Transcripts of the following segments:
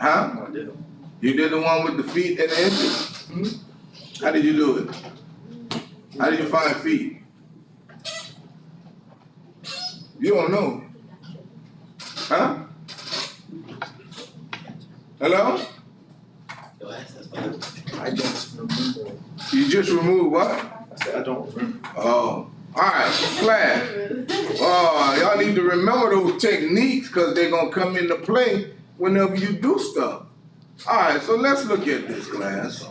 Huh? You did the one with the feet and the inches? How did you do it? How did you find feet? You don't know. Huh? Hello? I just remember. You just removed what? I said I don't remember. Oh. Alright, class. Oh, y'all need to remember those techniques because they're going to come into play whenever you do stuff. Alright, so let's look at this, class.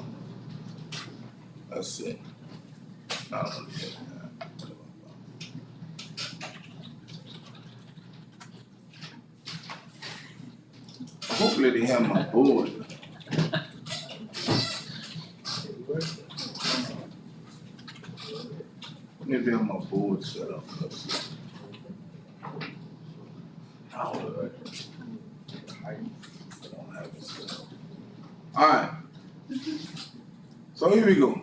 Let's see. Hopefully they have my board. Maybe have my board set up. Let's see. I don't have it set up. All right. So here we go.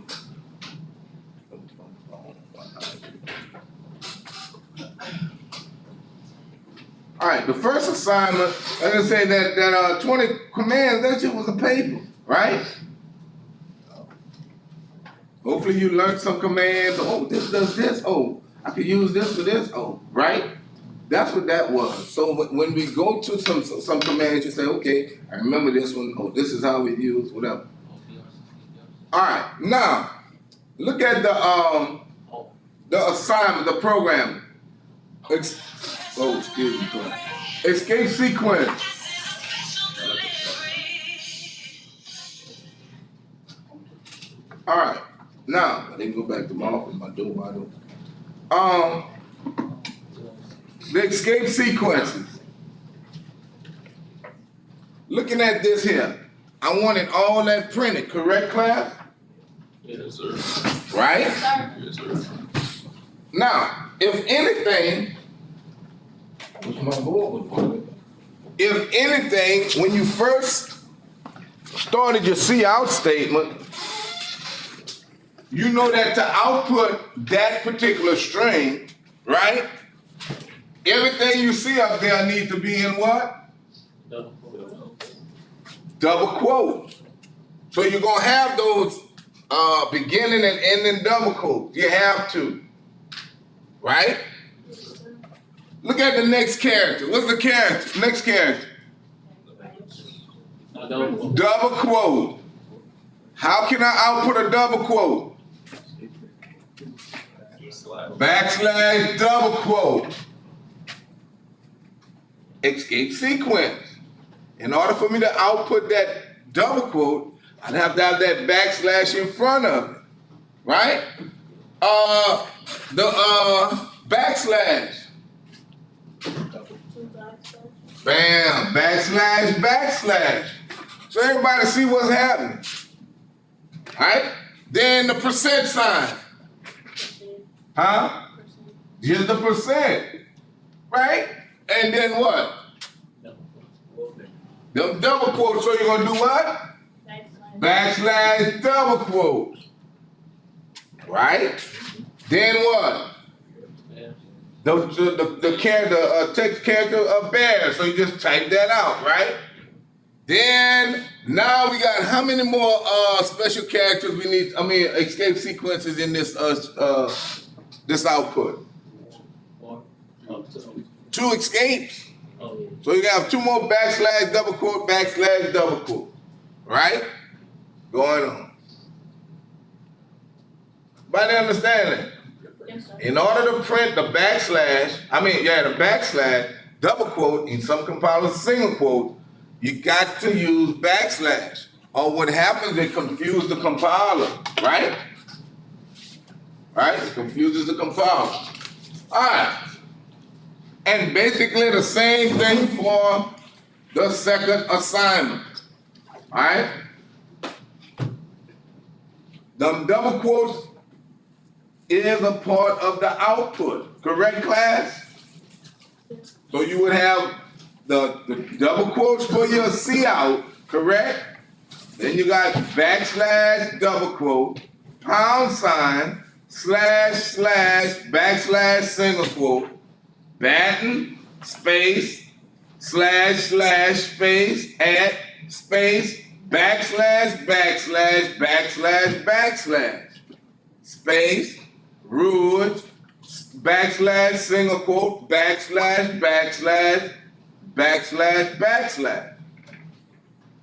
All right, the first assignment, like I say, that 20 commands, that shit was a paper, right? Hopefully you learned some commands. Oh, this does this. Oh, I could use this for this. Oh, right? That's what that was. So when we go to some commands, you say, okay, I remember this one. Oh, this is how we use, whatever. All right, now, look at the assignment, the program. Excuse me. Escape sequence. All right. Now, I didn't go back to my office, my door wide open. The escape sequences. Looking at this here, I wanted all that printed, correct, class? Yes, sir. Right? Yes, sir. Now, if anything, if anything, when you first started your see out statement, you know that to output that particular string, right? Everything you see up there needs to be in what? Double quote. So you're gonna have those beginning and ending double quotes. You have to, right? Look at the next character. What's the character? Next character. Double quote. How can I output a double quote? Backslash double quote. Escape sequence. In order for me to output that double quote, I'd have to have that backslash in front of it, right? The backslash. Bam, backslash, backslash. So everybody see what's happening, right? Then the percent sign. Huh? Just the percent, right? And then what? The double quote, so you're gonna do what? Backslash double quote. Right? Then what? The character, text character of bear, so you just type that out, right? Then, now we got how many more special characters we need, escape sequences in this this output? 2 escapes. So you have 2 more backslash double quote, right? Going on. Everybody understand that? Yes, sir. In order to print the backslash, the backslash, double quote, in some compilers, single quote, you got to use backslash. Or what happens, it confuses the compiler, right? Right? It confuses the compiler. All right. And basically the same thing for the second assignment. All right? The double quotes is a part of the output. Correct, class? So you would have the double quotes for your C out, correct? Then you got backslash double quote, pound sign, slash, backslash single quote, batten, space, slash, space, at, space, backslash, backslash, backslash, backslash, space, root, backslash, single quote, backslash, backslash, backslash, backslash.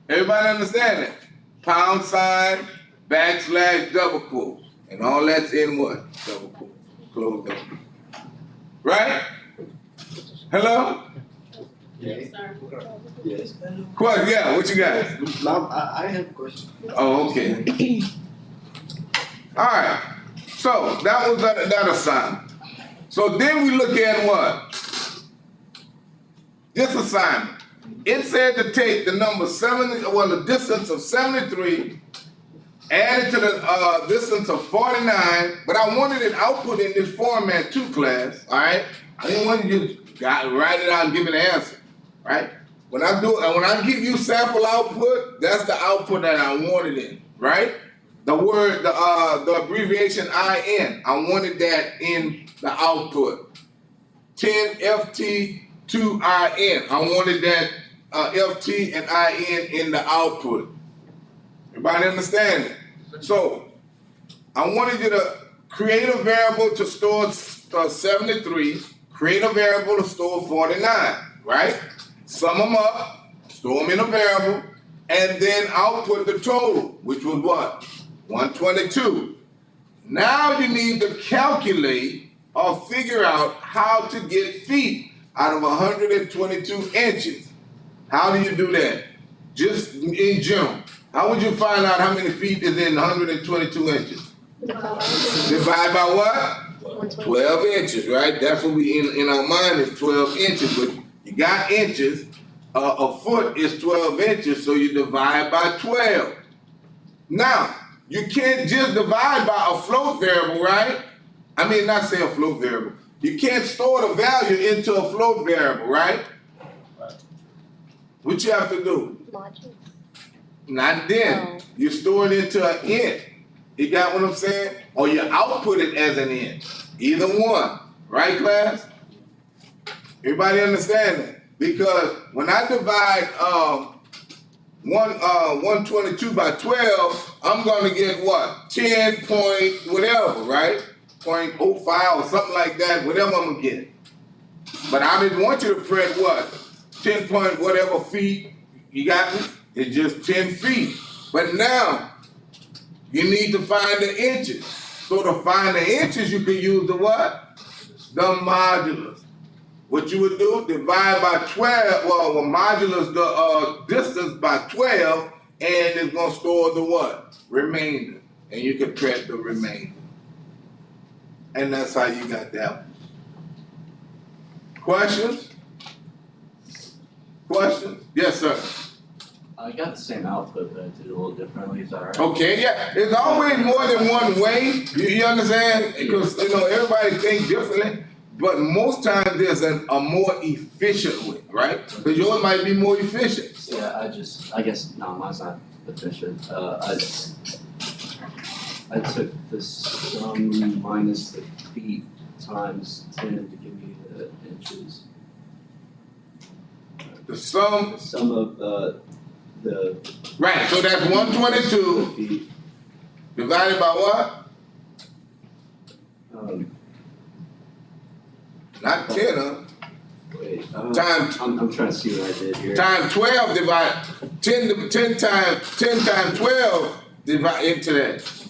Everybody understand that? Pound sign, backslash, double quote. And all that's in what? Double quote. Close double quote. Right? Hello? Yes. Yes. Question, yeah, what you got? I have a question. Oh, okay. Alright. So that was that assignment. So then we look at what? This assignment. It said to take the number 70, well, the distance of 73, add it to the distance of 49, but I wanted it output in this format too, class. Alright? I didn't want you to write it out and give me the answer. Right? When I give you sample output, that's the output that I wanted in, right? The word, the abbreviation IN, I wanted that in the output. 10 FT 2 IN, I wanted that FT and IN in the output. Everybody understand it? So, I wanted you to create a variable to store 73, create a variable to store 49, right? Sum them up, store them in a variable, and then output the total, which was what? 122. Now you need to calculate or figure out how to get feet out of 122 inches. How do you do that? Just in general. How would you find out how many feet is in 122 inches? Divide by what? 12 inches, right? That's what we in our mind is 12 inches, but you got inches, a foot is 12 inches, so you divide by 12. Now, you can't just divide by a float variable, right? I mean, not say a float variable. You can't store the value into a float variable, right? What you have to do? Not then. You store it into an int. You got what I'm saying? Or you output it as an int. Either one. Right, class? Everybody understand that? Because when I divide 122 by 12, I'm gonna get what? 10 point whatever, right? 0.05 or something like that, whatever I'm gonna get. But I didn't want you to print what? 10 point whatever feet, you got me? It's just 10 feet. But now, you need to find the inches. So to find the inches, you can use the what? The modulus. What you would do, divide by 12, well, modulus the distance by 12, and it's gonna store the what? Remainder. And you can print the remainder. And that's how you got that one. Questions? Questions? Yes, sir. I got the same output, but I did it a little differently. Is that right? Okay, yeah. There's always more than one way. You understand? Because everybody thinks differently. But most times there's a more efficient way, right? Because yours might be more efficient. Yeah, I guess, no, mine's not efficient. I took the sum minus the feet times 10 to give me the inches. The sum. The sum of the. Right, so that's 122 feet. divided by what? Not 10, huh? Wait, Times. I'm trying to see what I did here. Times 12 divide 10 times 12 divide into that.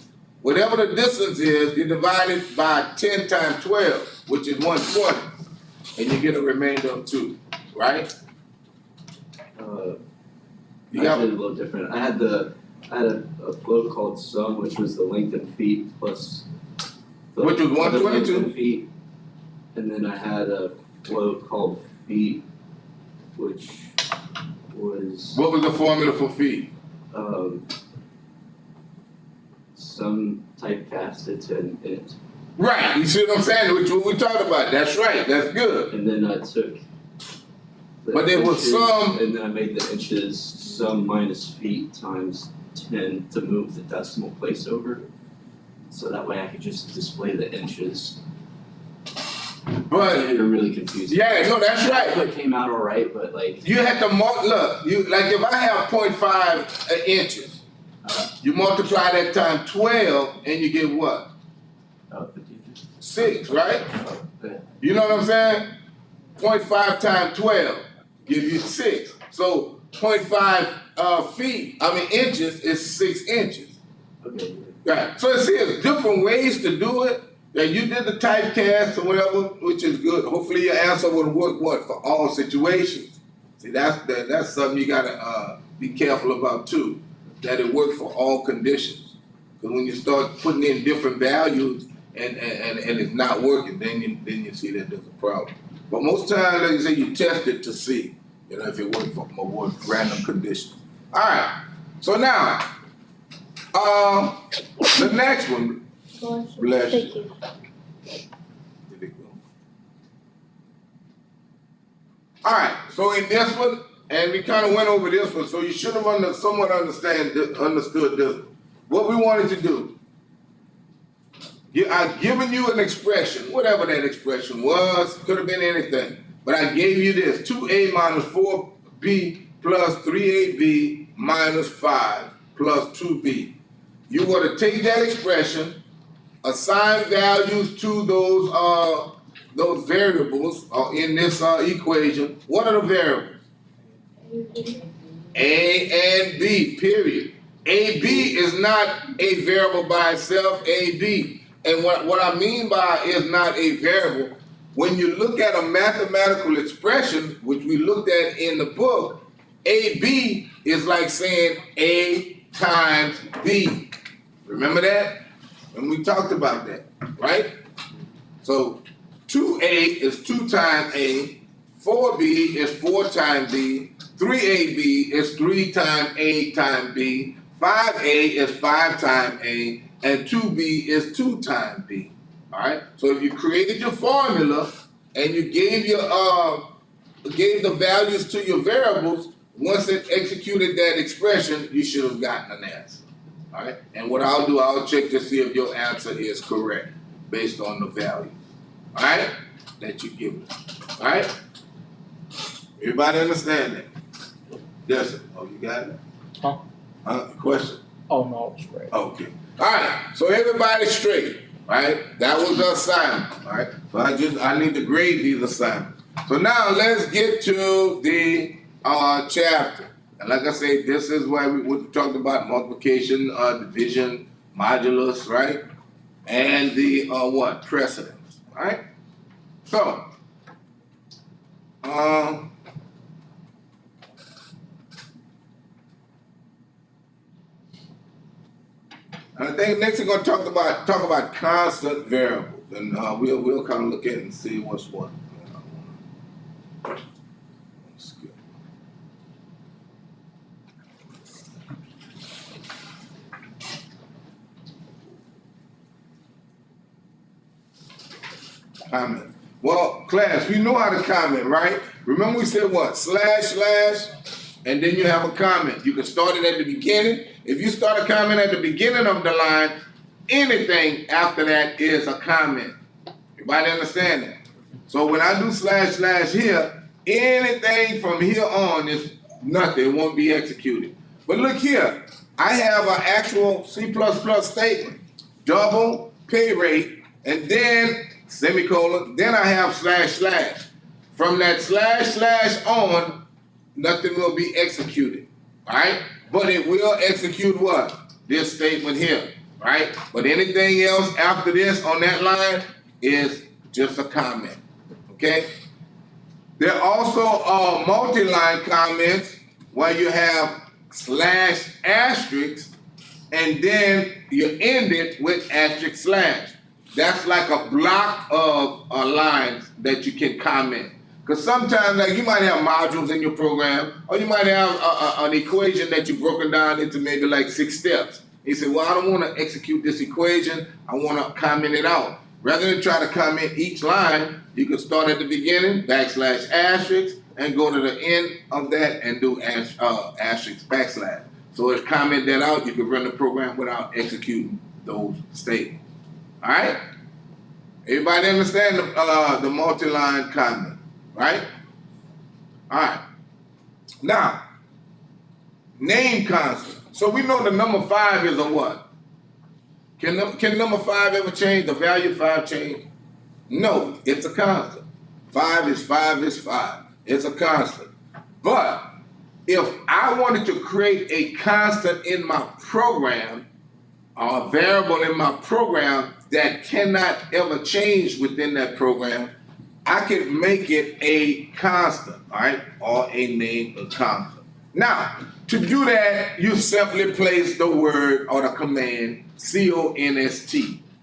Whatever the distance is, you divide it by 10 times 12, which is 120, and you get a remainder of 2, right? I did it a little different. I had a float called sum, which was the length in feet plus the Which was other length 122? in feet, and then I had a float called feet, which was What was the formula for feet? some typecasted to an int, Right, you see what I'm saying? Which what we talked about. That's right, that's good. and then I took. The But there was inches, some- and then I made the inches sum minus feet times 10 to move the decimal place over, so that way I could just display the inches. But You're really confusing. yeah, no, that's right. It came out all right, but like. You had to look, you, like if I have 0.5 inches, you multiply that times 12 and you get what? 53. 6, right? Okay. You know what I'm saying? 0.5 times 12 give you 6. So 0.5 inches is 6 inches. Okay. Right. So see, there's different ways to do it. Yeah, you did the typecast or whatever, which is good. Hopefully your answer will work for all situations. See, that's something you gotta be careful about too, that it works for all conditions. Because when you start putting in different values and it's not working, then you see that there's a problem. But most times, like you say, you test it to see, if it works for more random conditions. All right. So now, the next one. Bless you. Thank you. There we go. All right. So in this one, and we kind of went over this one, so you should have somewhat understood this. What we wanted to do. I've given you an expression, whatever that expression was, could have been anything. But I gave you this, 2a minus 4b plus 3ab minus 5 plus 2b. You want to take that expression, assign values to those variables in this equation. What are the variables? A and B, period. AB is not a variable by itself, AB. And what I mean by is not a variable, when you look at a mathematical expression, which we looked at in the book, AB is like saying A times B. Remember that? And we talked about that, right? So 2A is 2 times A, 4B is 4 times B, 3AB is 3 times A times B, 5A is 5 times A, and 2B is 2 times B. All right? So if you created your formula and you gave the values to your variables, once it executed that expression, you should have gotten an answer. All right? And what I'll do, I'll check to see if your answer is correct based on the value. All right? That you give it. All right? Everybody understand that? Yes, sir. Oh, you got it? Question? Oh, no, it's great. Okay. All right. So everybody's straight, right? That was the assignment, all right? So I need to grade these assignments. So now let's get to the chapter. And like I say, this is where we talked about multiplication, division, modulus, right? And the precedence, all right? So, I think next we're going to talk about constant variables, and we'll kind of look at it and see what's what. Skip. Comment. Well, class, we know how to comment, right? Remember we said what? Slash, and then you have a comment. You can start it at the beginning. If you start a comment at the beginning of the line, anything after that is a comment. Everybody understand that? So when I do slash here, anything from here on is nothing. It won't be executed. But look here. I have an actual C++ statement. Double pay rate, and then semicolon, then I have slash. From that slash on, nothing will be executed, all right? But it will execute what? This statement here, right? But anything else after this on that line is just a comment, okay? There are also multi-line comments where you have slash asterisk and then you end it with asterisk slash. That's like a block of lines that you can comment. Because sometimes, like, you might have modules in your program, or you might have an equation that you've broken down into maybe like 6 steps. You say, well, I don't want to execute this equation. I want to comment it out. Rather than try to comment each line, you can start at the beginning, backslash asterisk, and go to the end of that and do asterisk backslash. So if comment that out, you can run the program without executing those statements. All right? Everybody understand the multi-line comment, right? All right. Now, name constant. So we know the number 5 is a what? Can number 5 ever change? The value of 5 change? No, it's a constant. 5 is 5 is 5. It's a constant. But if I wanted to create a constant in my program, or a variable in my program that cannot ever change within that program, I could make it a constant, all right, or a name a constant. Now, to do that, you simply place the word or the command const,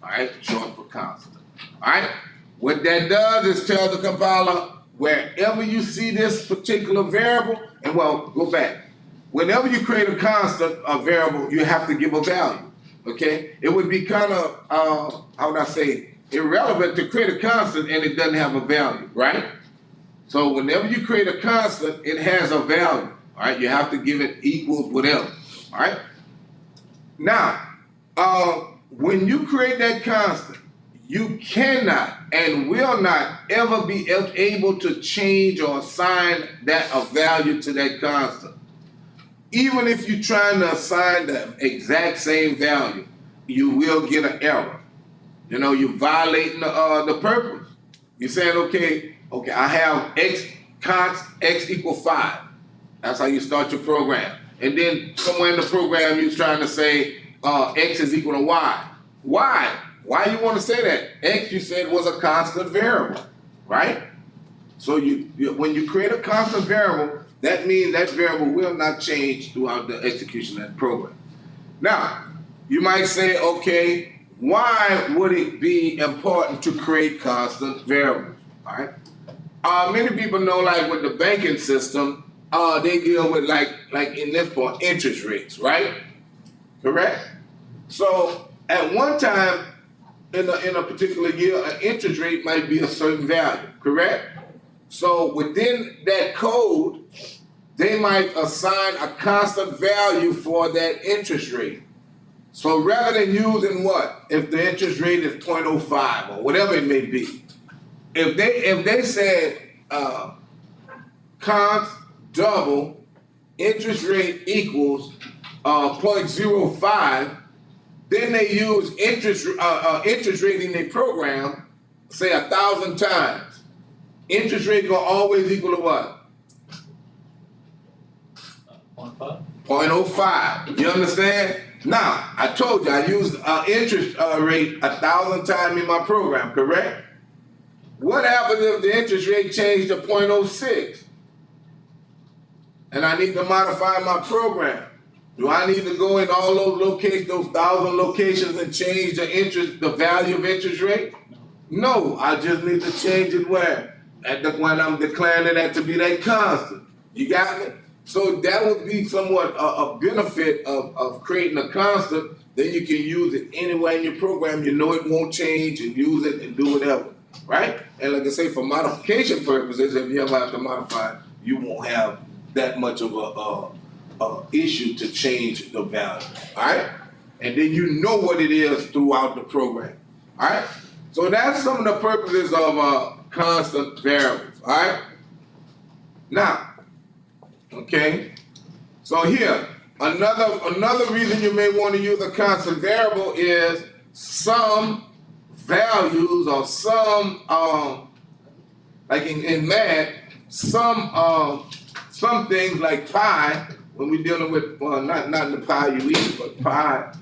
all right, short for constant, all right. What that does is tell the compiler wherever you see this particular variable, and well, go back. Whenever you create a constant, a variable, you have to give a value. Okay, it would be kind of how would I say, irrelevant to create a constant and it doesn't have a value, right? So whenever you create a constant, it has a value. All right, you have to give it equals whatever. All right. Now, when you create that constant, you cannot and will not ever be able to change or assign that a value to that constant. Even if you're trying to assign the exact same value, you will get an error. You know, you're violating the purpose. You're saying, okay, I have x equal 5. That's how you start your program. And then somewhere in the program, you're trying to say x is equal to y. Why? Why you want to say that? X, you said, was a constant variable, right? So when you create a constant variable, that means that variable will not change throughout the execution of that program. Now, you might say, okay, why would it be important to create constant variables? All right. Many people know, like with the banking system, they deal with like in this point, interest rates, right? Correct. So at one time in a particular year, an interest rate might be a certain value. Correct. So within that code, they might assign a constant value for that interest rate. So rather than using what? If the interest rate is 0.05 or whatever it may be, if they said const double interest rate equals 0.05, then they use interest rate in their program, say 1,000 times. Interest rate gonna always equal to what? 0.05. You understand? Now, I told you I used interest rate 1,000 times in my program, correct? What happens if the interest rate changed to 0.06? And I need to modify my program. Do I need to go in all those locations, those 1,000 locations, and change the value of interest rate? No, I just need to change it where? When I'm declaring that to be that constant. You got me? So that would be somewhat a benefit of creating a constant. Then you can use it anywhere in your program. You know it won't change, and use it and do whatever, right? And like I say, for modification purposes, if you ever have to modify, you won't have that much of a issue to change the value, all right? And then you know what it is throughout the program, all right? So that's some of the purposes of constant variables, all right? Now, okay, so here, another reason you may want to use a constant variable is some values or some, like in math, some things like pi, when we're dealing with, not in the pi you eat, but pi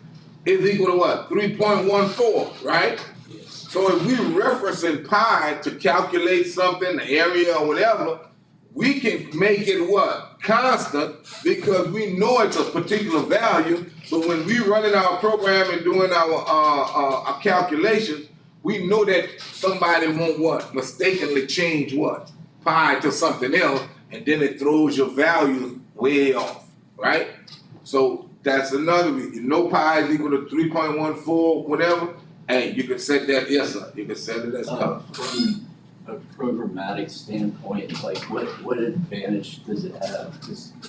is equal to what? 3.14, right? So if we referencing pi to calculate something, the area or whatever, we can make it what? Constant, because we know it's a particular value. So when we running our program and doing our calculations, we know that somebody won't what? Mistakenly change what? Pi to something else, and then it throws your values way off, right? So that's another reason. You know pi is equal to 3.14, whatever. Hey, you can set that, yes sir, you can set it as constant. From a programmatic standpoint, like what advantage does it have?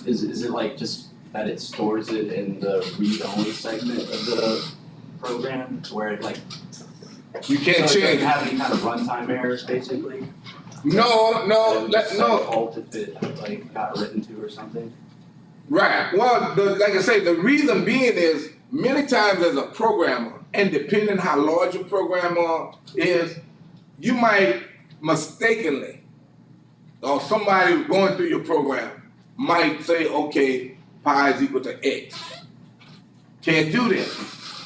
Is it like just that it stores it in the read-only segment of the program, where it like You can't So it change. doesn't have any kind of runtime errors, basically? No, It would just no. fault if it like got written to or something? Right. Well, like I say, the reason being is many times as a programmer, and depending how large your programmer is, you might mistakenly, or somebody going through your program might say, okay, pi is equal to x. Can't do that.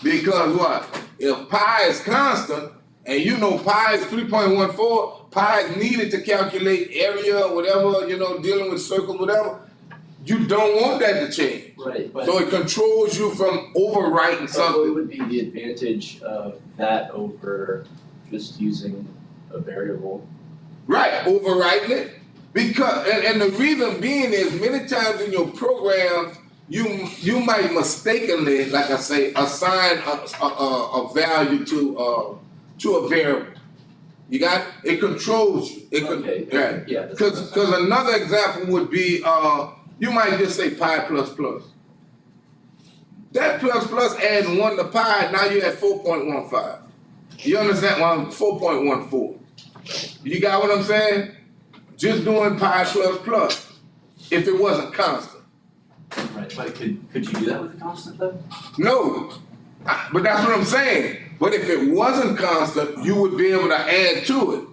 Because what? If pi is constant, and you know pi is 3.14, pi is needed to calculate area or whatever, dealing with circles, whatever, you don't want that to change. Right, but So it controls you from overwriting what something. would be the advantage of that over just using a variable? Right, overwriting it. Because and the reason being is many times in your programs you might mistakenly, like I say, assign a value to a variable. You got it? It controls you. Okay, Right. yeah. Because another example would be you might just say pi plus plus. That plus plus adding 1 to pi, now you're at 4.15. You understand? Well, 4.14. You got what I'm saying? Just doing pi plus plus if it wasn't constant. Right, but could you do that with a constant though? No, but that's what I'm saying. But if it wasn't constant, you would be able to add to it.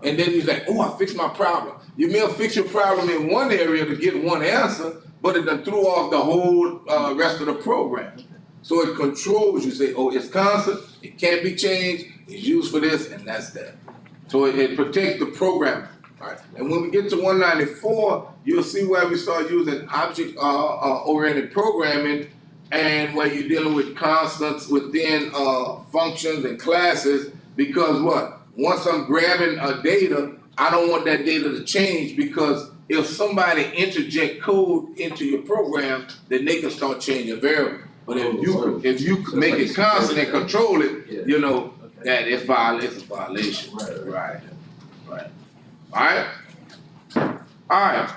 And then you say, oh, I fixed my problem. You may have fixed your problem in one area to get one answer, but it done threw off the whole rest of the program. So it controls you. Say, oh, it's constant, it can't be changed, it's used for this, and that's that. So it protects the program. All right. And when we get to 194, you'll see where we start using object-oriented programming, and where you're dealing with constants within functions and classes. Because what? Once I'm grabbing data, I don't want that data to change, because if somebody interject code into your program, then they can start changing variables. But if you So make it's it like constant and control it, Yeah. okay, that it's a violation. Right. Alright? Alright.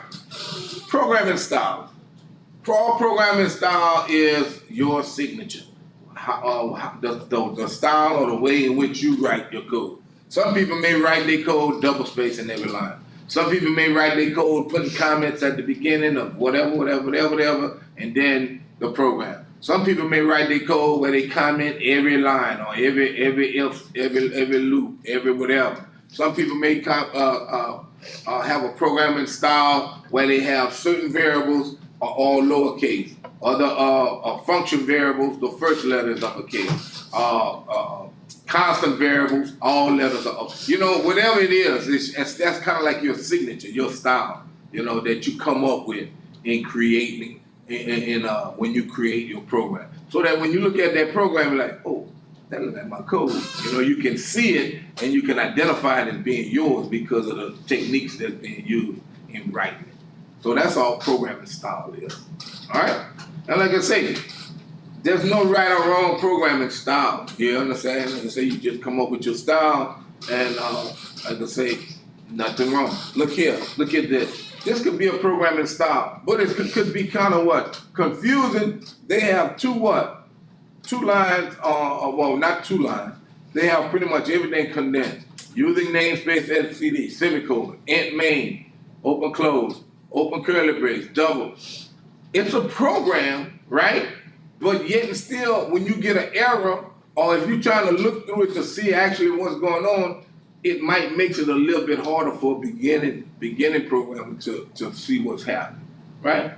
Programming style. Programming style is your signature. The style or the way in which you write your code. Some people may write their code double spacing every line. Some people may write their code putting comments at the beginning of whatever, and then the program. Some people may write their code where they comment every line or every if, every loop, every whatever. Some people may have a programming style where they have certain variables are all lowercase. Other function variables, the first letter is uppercase. Constant variables, all letters are up. Whatever it is, that's kind of like your signature, your style, that you come up with in creating, when you create your program. So that when you look at that program, you're like, oh, that looks like my code. You can see it and you can identify it as being yours because of the techniques that's being used in writing it. So that's all programming style is. All right? And like I say, there's no right or wrong programming style. You understand? Like I say, you just come up with your style, and like I say, nothing wrong. Look here, look at this. This could be a programming style, but it could be kind of what? Confusing. They have two lines, well, not 2 lines. They have pretty much everything condensed. Using namespace std, semicolon, int main, open close, open curly brace, double. It's a program, right? But yet and still, when you get an error, or if you're trying to look through it to see actually what's going on, it might make it a little bit harder for a beginning programmer to see what's happening, right?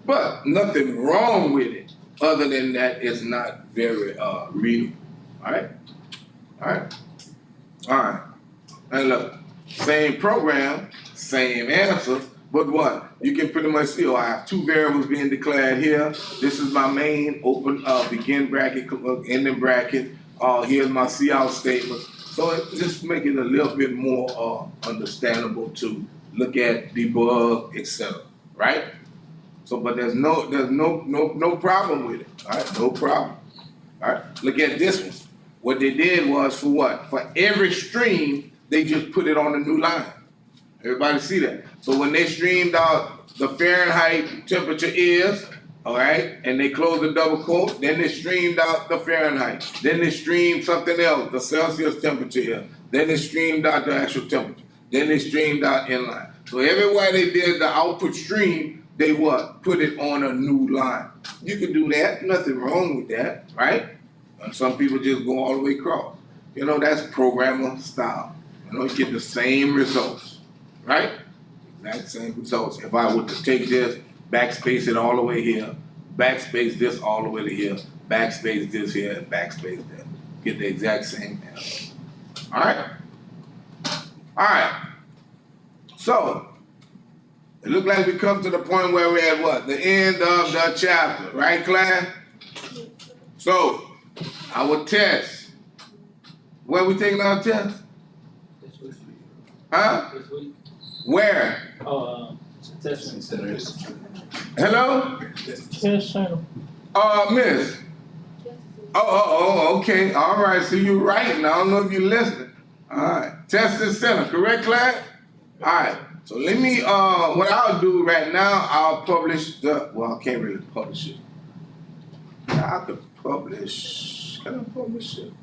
But nothing wrong with it, other than that it's not very readable. All right. And look, same program, same answer. But what? You can pretty much see, I have 2 variables being declared here. This is my main, open, begin bracket, ending bracket. Here's my cout statement. So it just make it a little bit more understandable to look at, debug, etc. Right? So, but there's no problem with it. All right, no problem. All right, look at this one. What they did was for what? For every stream, they just put it on a new line. Everybody see that? So when they streamed out the Fahrenheit temperature is, all right, and they close the double quote, then they streamed out the Fahrenheit, then they streamed something else, the Celsius temperature here, then they streamed out the actual temperature, then they streamed out inline. So everywhere they did the output stream, they what? Put it on a new line. You can do that, nothing wrong with that, right? And some people just go all the way across. You know, that's programmer style. You know, you get the same results, right? Exact same results. If I were to take this, backspace it all the way here, backspace this all the way to here, backspace this here, and backspace that. Get the exact same answer. Alright? Alright. So, it looked like we come to the point where we're at what? The end of the chapter, right, class? So, our test. Where we taking our test? This week. Huh? This week. Where? Testing centers. Hello? Yes, sir. Miss. Oh, okay. All right. So you're writing. I don't know if you're listening. All right. Testing center, correct, class? All right. So let me, what I'll do right now, I'll publish well, I can't really publish it. I could publish, can I publish it?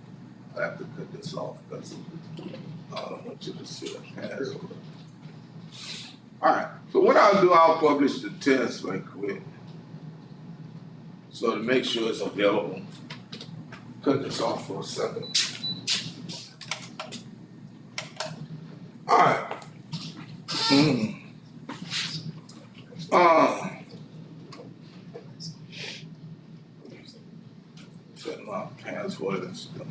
I have to cut this off because I don't want you to see the password. All right. So what I'll do, I'll publish the test right quick. So to make sure it's available. Cut this off for a second. All right. Set my password and stuff.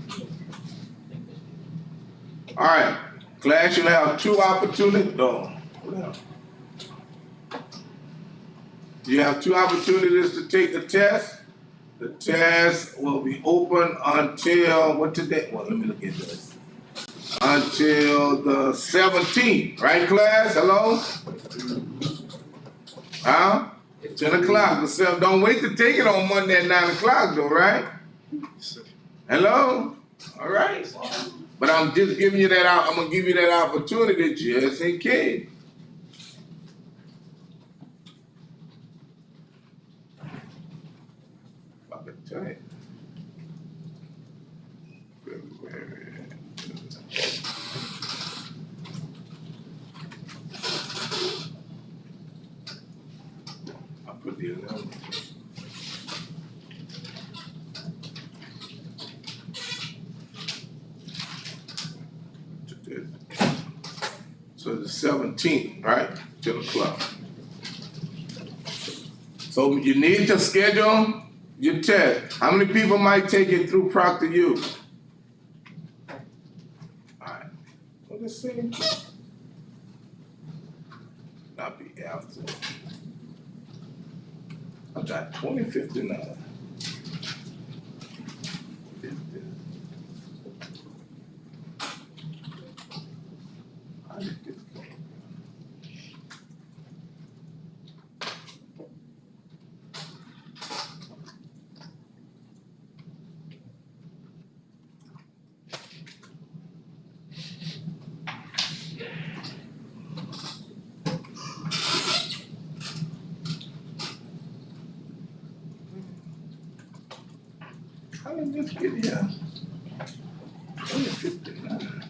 All right. Class, you'll have two opportunities. No. You have two opportunities to take the test. The test will be open until, what today? Well, let me look at this. Until the 17th, right, class? Hello? Huh? 10 o'clock. Don't wait to take it on Monday at 9 o'clock, though, right? Hello? All right. But I'm just giving you that out. I'm going to give you that opportunity just in case. I can tell you. I put the 11. So the 17th, right? 10 o'clock. So you need to schedule your test. How many people might take it through ProctorU? All right. Well, let's see. Not be after. I got 2059. How did this go? How did this get here? 2059.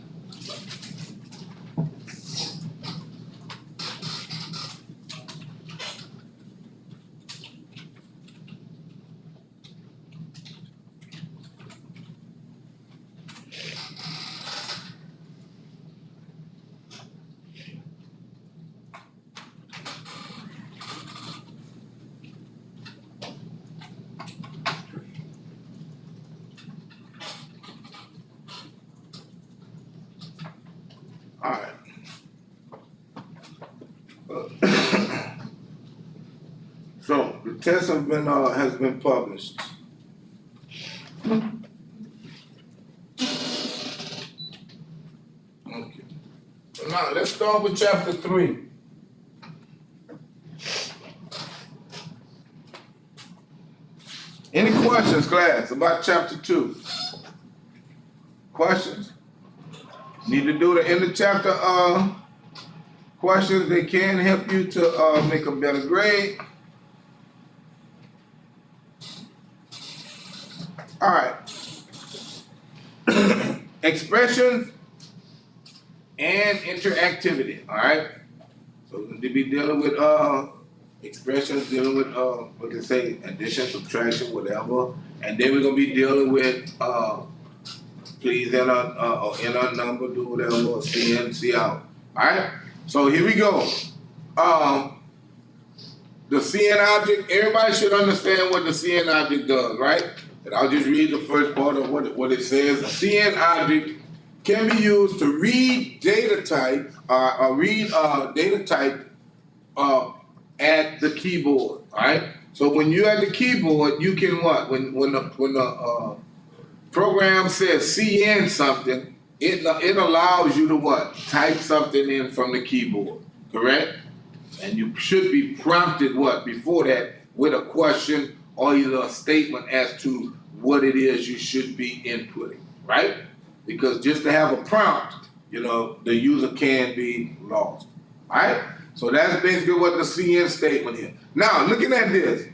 All right. So the test has been published. Okay. So now let's start with chapter 3. Any questions, class, about chapter 2? Questions? Need to do the end of chapter questions. They can help you to make a better grade. All right. Expressions and interactivity, all right? So we're going to be dealing with expressions, dealing with what they say, addition, subtraction, whatever. And then we're going to be dealing with please enter or enter a number, do whatever, or see in, see out. All right? So here we go. The CN object, everybody should understand what the CN object does, right? And I'll just read the first part of what it says. A CN object can be used to read data type, data type at the keyboard, all right? So when you're at the keyboard, you can what? When the program says CN something, it allows you to what? Type something in from the keyboard, correct? And you should be prompted what? Before that with a question or either a statement as to what it is you should be inputting, right? Because just to have a prompt, the user can be lost, all right? So that's basically what the CN statement is. Now, looking at this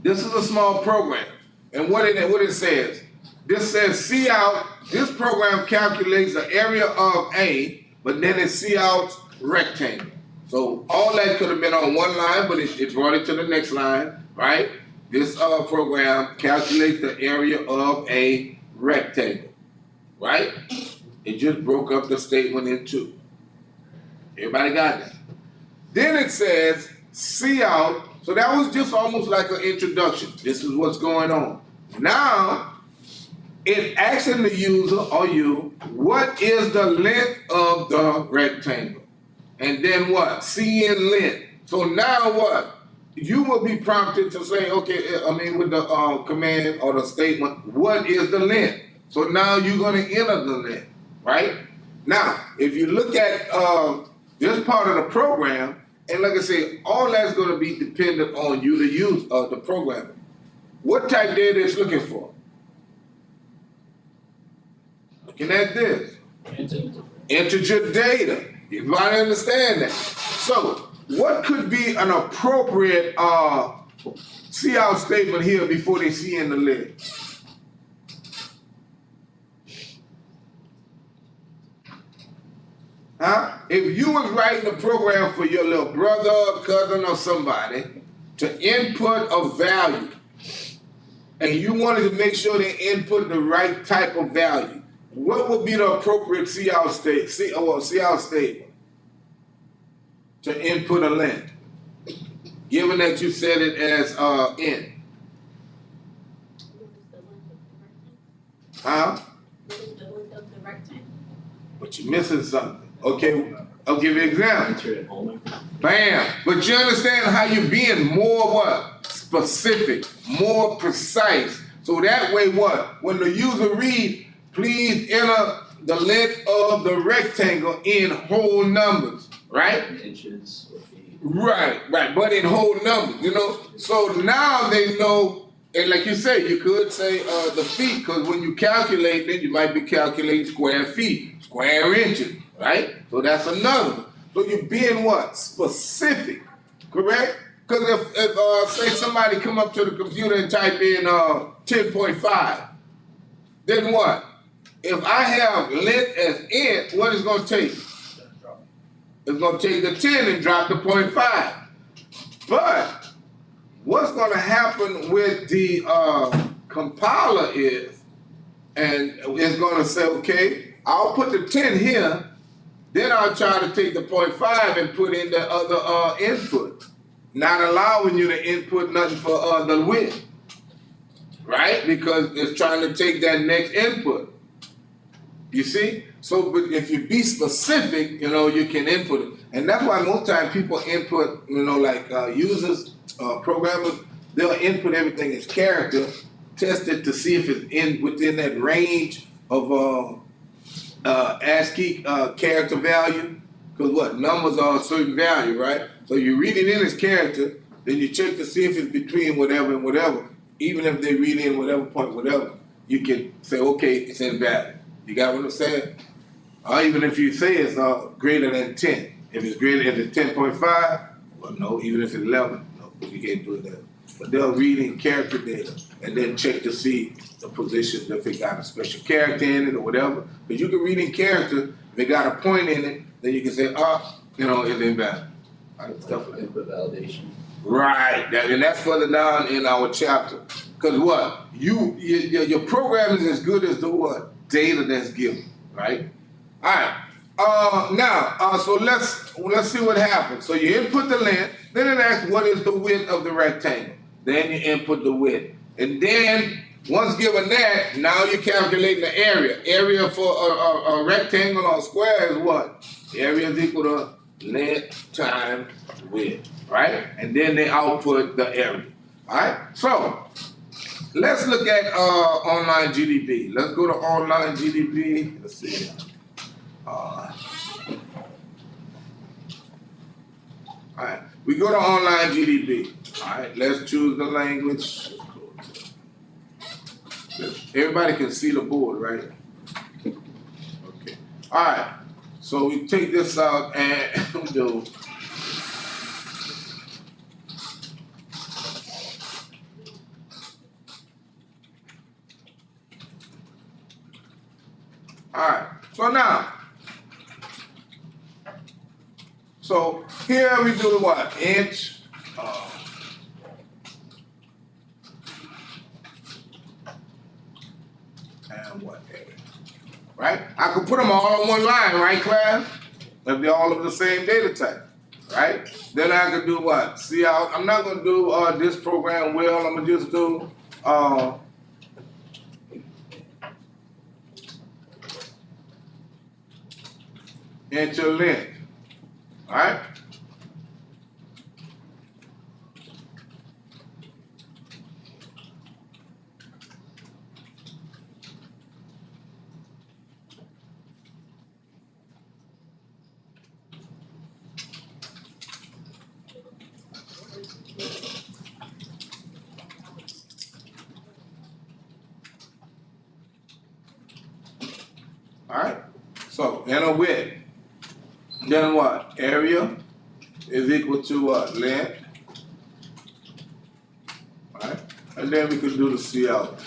is a small program. And what it says, this says C out, this program calculates the area of A, but then it's C out rectangle. So all that could have been on one line, but it brought it to the next line, right? This program calculates the area of a rectangle, right? It just broke up the statement in two. Everybody got that? Then it says C out, so that was just almost like an introduction. This is what's going on. Now, it asking the user or you, what is the length of the rectangle? And then what? C in length. So now what? You will be prompted to say, okay, with the command or the statement, what is the length? So now you're going to enter the length, right? Now, if you look at this part of the program, and like I say, all that's going to be dependent on you, the use of the programmer. What type data is looking for? Looking at this. Integer data. Everybody understand that? So, what could be an appropriate see out statement here before they see in the list? Huh? If you was writing a program for your little brother, cousin, or somebody to input a value, and you wanted to make sure they input the right type of value, what would be the appropriate see out statement to input a length, given that you set it as n? Huh? But you're missing something. Okay, I'll give you an example. Enter it only. Bam. But you understand how you're being more what? Specific, more precise. So that way what? When the user reads, please enter the length of the rectangle in whole numbers, right? Inches or feet. Right, but in whole numbers, So now they know, and like you say, you could say the feet, because when you calculate it, you might be calculating square feet, square inches, right? So that's another one. So you're being what? Specific, correct? Because if say somebody come up to the computer and type in 10.5, then what? If I have length as n, what is it going to take? It's going to take the 10 and drop the 0.5. But what's going to happen with the compiler is, and it's going to say, okay, I'll put the 10 here, then I'll try to take the 0.5 and put in the other input, not allowing you to input nothing for the width, right? Because it's trying to take that next input. You see? So, but if you be specific, you can input it. And that's why most times people input, like users, programmers, they'll input everything as character, test it to see if it's within that range of ASCII character value. Because what? Numbers are a certain value, right? So you read it in as character, then you check to see if it's between whatever and whatever. Even if they read in whatever point, whatever, you can say, okay, it's invalid. You got what I'm saying? Or even if you say it's greater than 10. If it's 10.5, well, no. Even if it's 11, no, because you can't do it that. but they'll read in character data and then check to see the positions if it got a special character in it or whatever. Because you can read in character, if it got a point in it, then you can say, it's invalid. Stuff like that. Input validation. Right, and that's further down in our chapter. Because what? Your program is as good as the what? Data that's given, right? All right. So let's see what happens. So you input the length, then it asks what is the width of the rectangle. Then you input the width. And then once given that, now you're calculating the area. Area for a rectangle or a square is what? Area is equal to length times width, right? And then they output the area. All right? So let's look at online GDP. Let's go to online GDP. Let's see. All right, we go to online GDP. All right, let's choose the language. Everybody can see the board, right? Okay. All right, so we take this out and do. All right, so here we do what? Inch, and what area, right? I could put them all on one line, right, class? If they're all of the same data type, right? Then I could do what? See how, I'm not gonna do this program well, I'm gonna just do, inch length, all right? All right, so in a width. Then what? Area is equal to what? Length. All right, and then we could do the C out.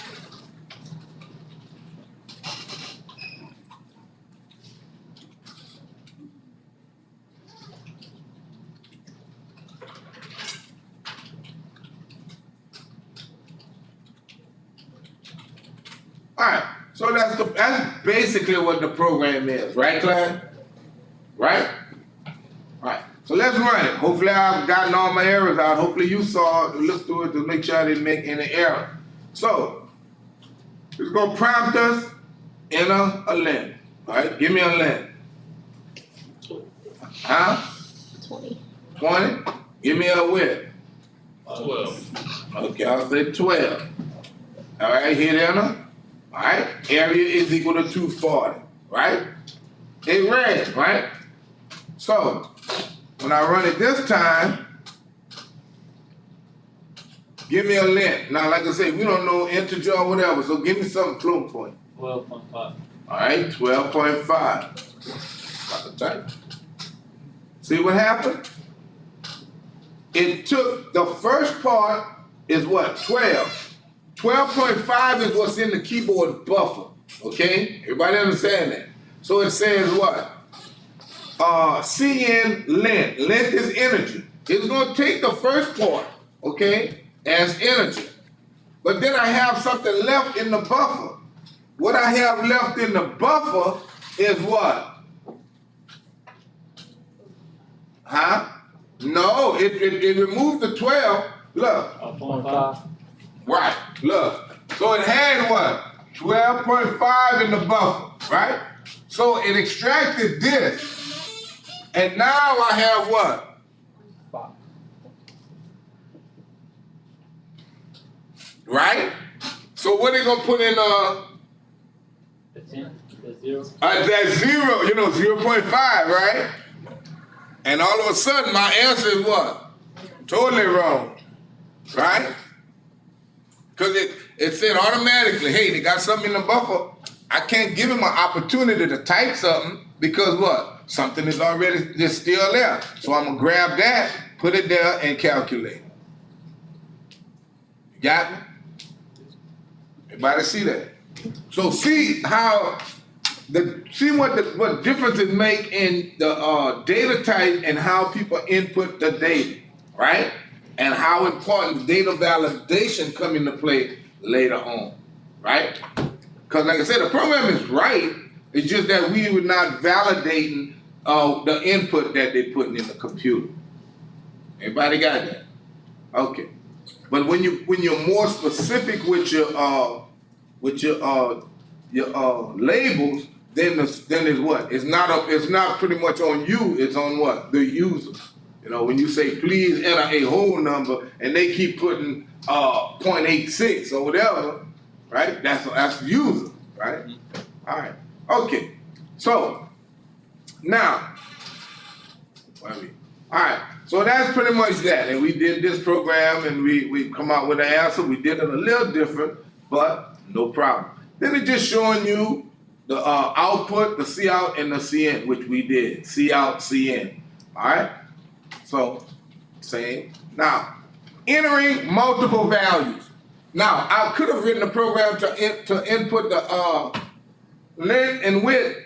All right, so that's basically what the program is, right, class? Right? Alright, so let's run it. Hopefully I've gotten all my errors out. Hopefully you saw it, look through it to make sure I didn't make any error. So, it's going to prompt us enter a length. Alright, give me a length. Huh? 20. 20? Give me a width. 12. Okay, I'll say 12. Alright, hit enter. Alright, area is equal to 240. Right? It ran, right? So, when I run it this time, give me a length. Now, like I said, we don't know integer or whatever, so give me something floating point. 12.5. All right, 12.5. About to type. See what happened? It took, the first part is what? 12. 12.5 is what's in the keyboard buffer, okay? Everybody understand that? So it says what? Cn length. Length is energy. It's going to take the first part, okay, as energy. But then I have something left in the buffer. What I have left in the buffer is what? Huh? No, it removed the 12. Look. 0.5. Right, look. So it had what? 12.5 in the buffer, right? So it extracted this. And now I have what? 5. Right? So what they gonna put in The 10. The 0. that 0, 0.5, right? And all of a sudden my answer is what? Totally wrong. Right? Because it said automatically, hey, they got something in the buffer. I can't give him an opportunity to type something because what? Something is already just still there. So I'm gonna grab that, put it there, and calculate. Got me? Everybody see that? So see how see what difference it make in the data type and how people input the data, right? And how important data validation come into play later on, right? Because like I said, the program is right. It's just that we were not validating the input that they're putting in the computer. Everybody got that? Okay. But when you're more specific with your labels, then it's what? It's not pretty much on you. It's on what? The user. You know, when you say please enter a whole number, and they keep putting 0.86 or whatever, right? That's the user, right? All right. Okay. So now, all right. So that's pretty much that. And we did this program, and we come out with an answer. We did it a little different, but no problem. Then it's just showing you the output, the C out, and the C in, which we did. C out, C in. All right. So same. Now, entering multiple values. Now, I could have written a program to input the length and width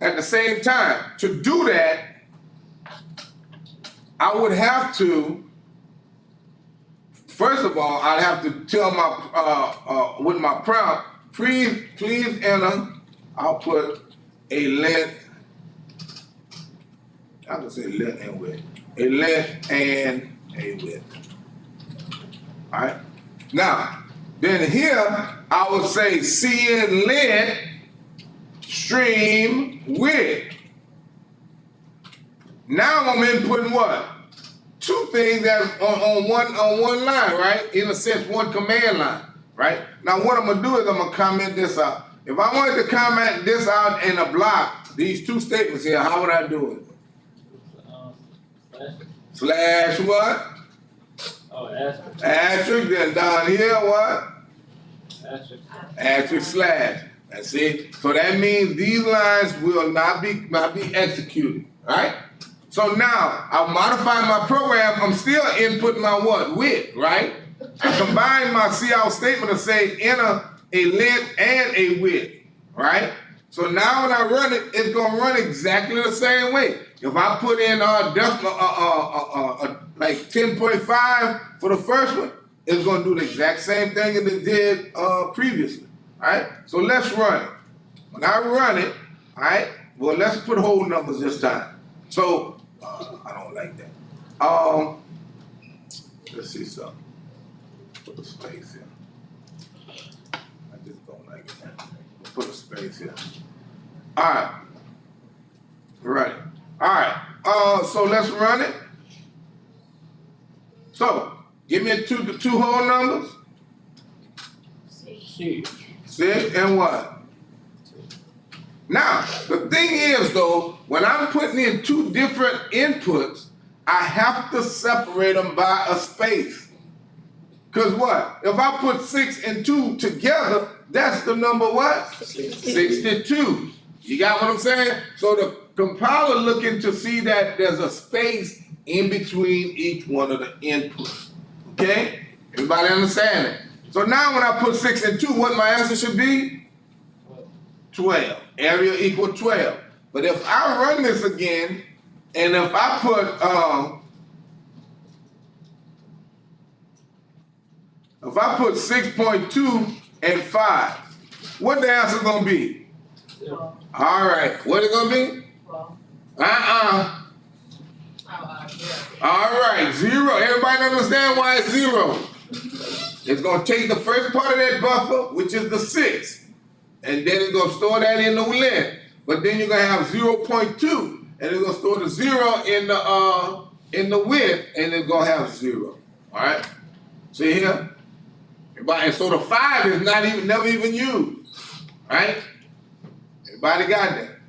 at the same time. To do that, I would have to, first of all, I'd have to tell my, with my prompt, please enter, I'll put a length, I can say length and width, a length and a width. All right. Now, then here, I would say CN length, stream width. Now I'm inputting what? Two things that on one line, right? In a sense, one command line, right? Now what I'm gonna do is I'm gonna comment this out. If I wanted to comment this out in a block, these two statements here, how would I do it? Slash what? Oh, asterisk. Asterisk, then down here what? Asterisk. Asterisk slash. And see, so that means these lines will not be executed, right? So now, I modify my program, I'm still inputting my what? Width, right? I combine my cout statement to say enter a length and a width, right? So now when I run it, it's gonna run exactly the same way. If I put in like 10.5 for the first one, it's gonna do the exact same thing as it did previously, all right? So let's run it. When I run it, all right, well, let's put whole numbers this time. So, I don't like that. Let's see something. Put a space here. I just don't like it. Put a space here. All right. Right. All right. So let's run it. So, give me the two whole numbers. C. 6 and what? Now, the thing is though, when I'm putting in two different inputs, I have to separate them by a space. Because what? If I put 6 and 2 together, that's the number what? 62. You got what I'm saying? So the compiler looking to see that there's a space in between each one of the inputs. Okay? Everybody understand it? So now when I put 6 and 2, what my answer should be? 12. Area equal 12. But if I run this again, and if I put 6.2 and 5, what the answer gonna be? Zero. All right, what it gonna be? All right, 0. Everybody understand why it's 0? It's gonna take the first part of that buffer, which is the 6. And then it's gonna store that in the length. But then you're gonna have 0.2, and it's gonna store the 0 in the width, and it's gonna have 0. All right. See here? Everybody, and so the 5 is never even used. Right? Everybody got that?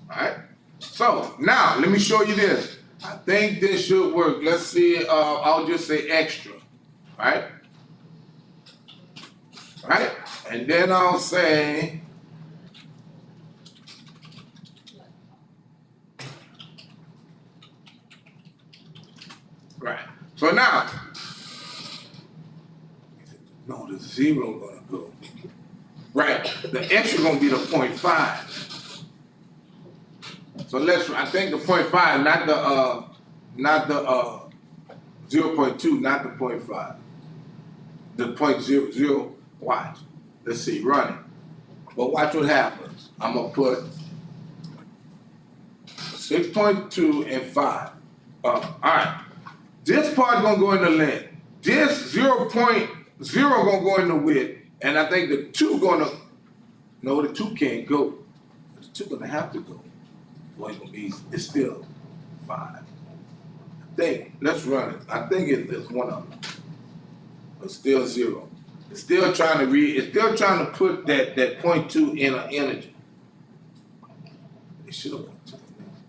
All right. So now let me show you this. I think this should work. Let's see. I'll just say extra. All right. Right? And then I'll say, right. So now, No, the 0 gonna go. Right, the extra gonna be the 0.5. So I think the 0.5, not the 0.2, not the 0.5. The 0.00, watch. Let's see, run it. But watch what happens. I'm gonna put 6.2 and 5. Alright. This part gonna go in the length. This 0.0 gonna go in the width. And I think the 2 no, the 2 can't go. The 2 gonna have to go. Well, it's still 5. I think, let's run it. I think it's one of them. But still 0. It's still trying to put that 0.2 in an energy. It should have went to the next.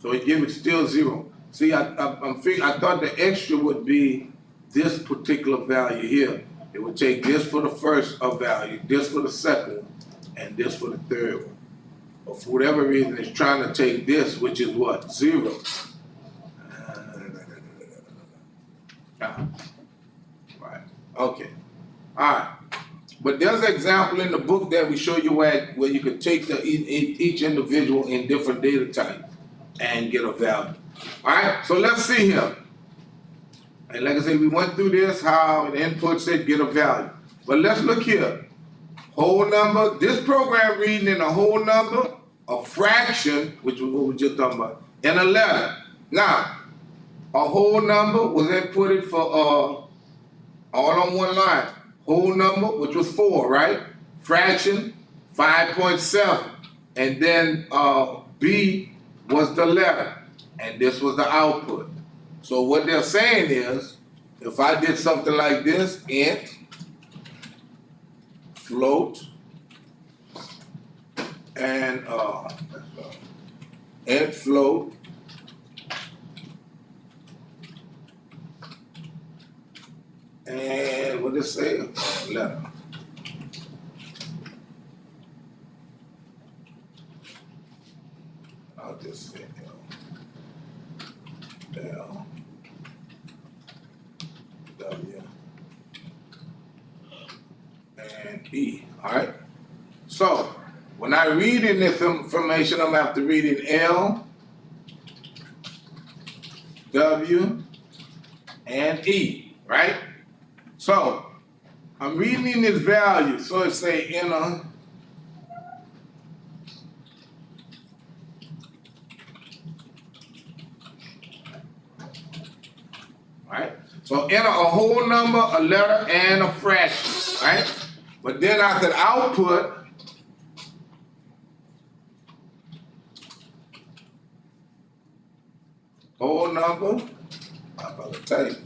So it give it still 0. See, I thought the extra would be this particular value here. It would take this for the first value, this for the second one, and this for the third one. But for whatever reason, it's trying to take this, which is what? 0. Right. Okay. All right. But there's an example in the book that we show you where you could take each individual in different data types and get a value. All right. So let's see here. And like I said, we went through this, how the input said get a value. But let's look here. Whole number, this program reading in a whole number, a fraction, which is what we were just talking about, and a letter. Now, a whole number was inputted for all on one line. Whole number, which was 4, right? Fraction, 5.7. And then B was the letter, and this was the output. So what they're saying is, if I did something like this, int, float, and int float, and what does it say? Letter. I'll just say L, W, and E. All right. So when I read in this information, I'm gonna have to read in L, W, and E. Right. So I'm reading in this value. So it say enter. Right? So enter a whole number, a letter, and a fraction, right? But then I could output whole number, I'm about to tell you.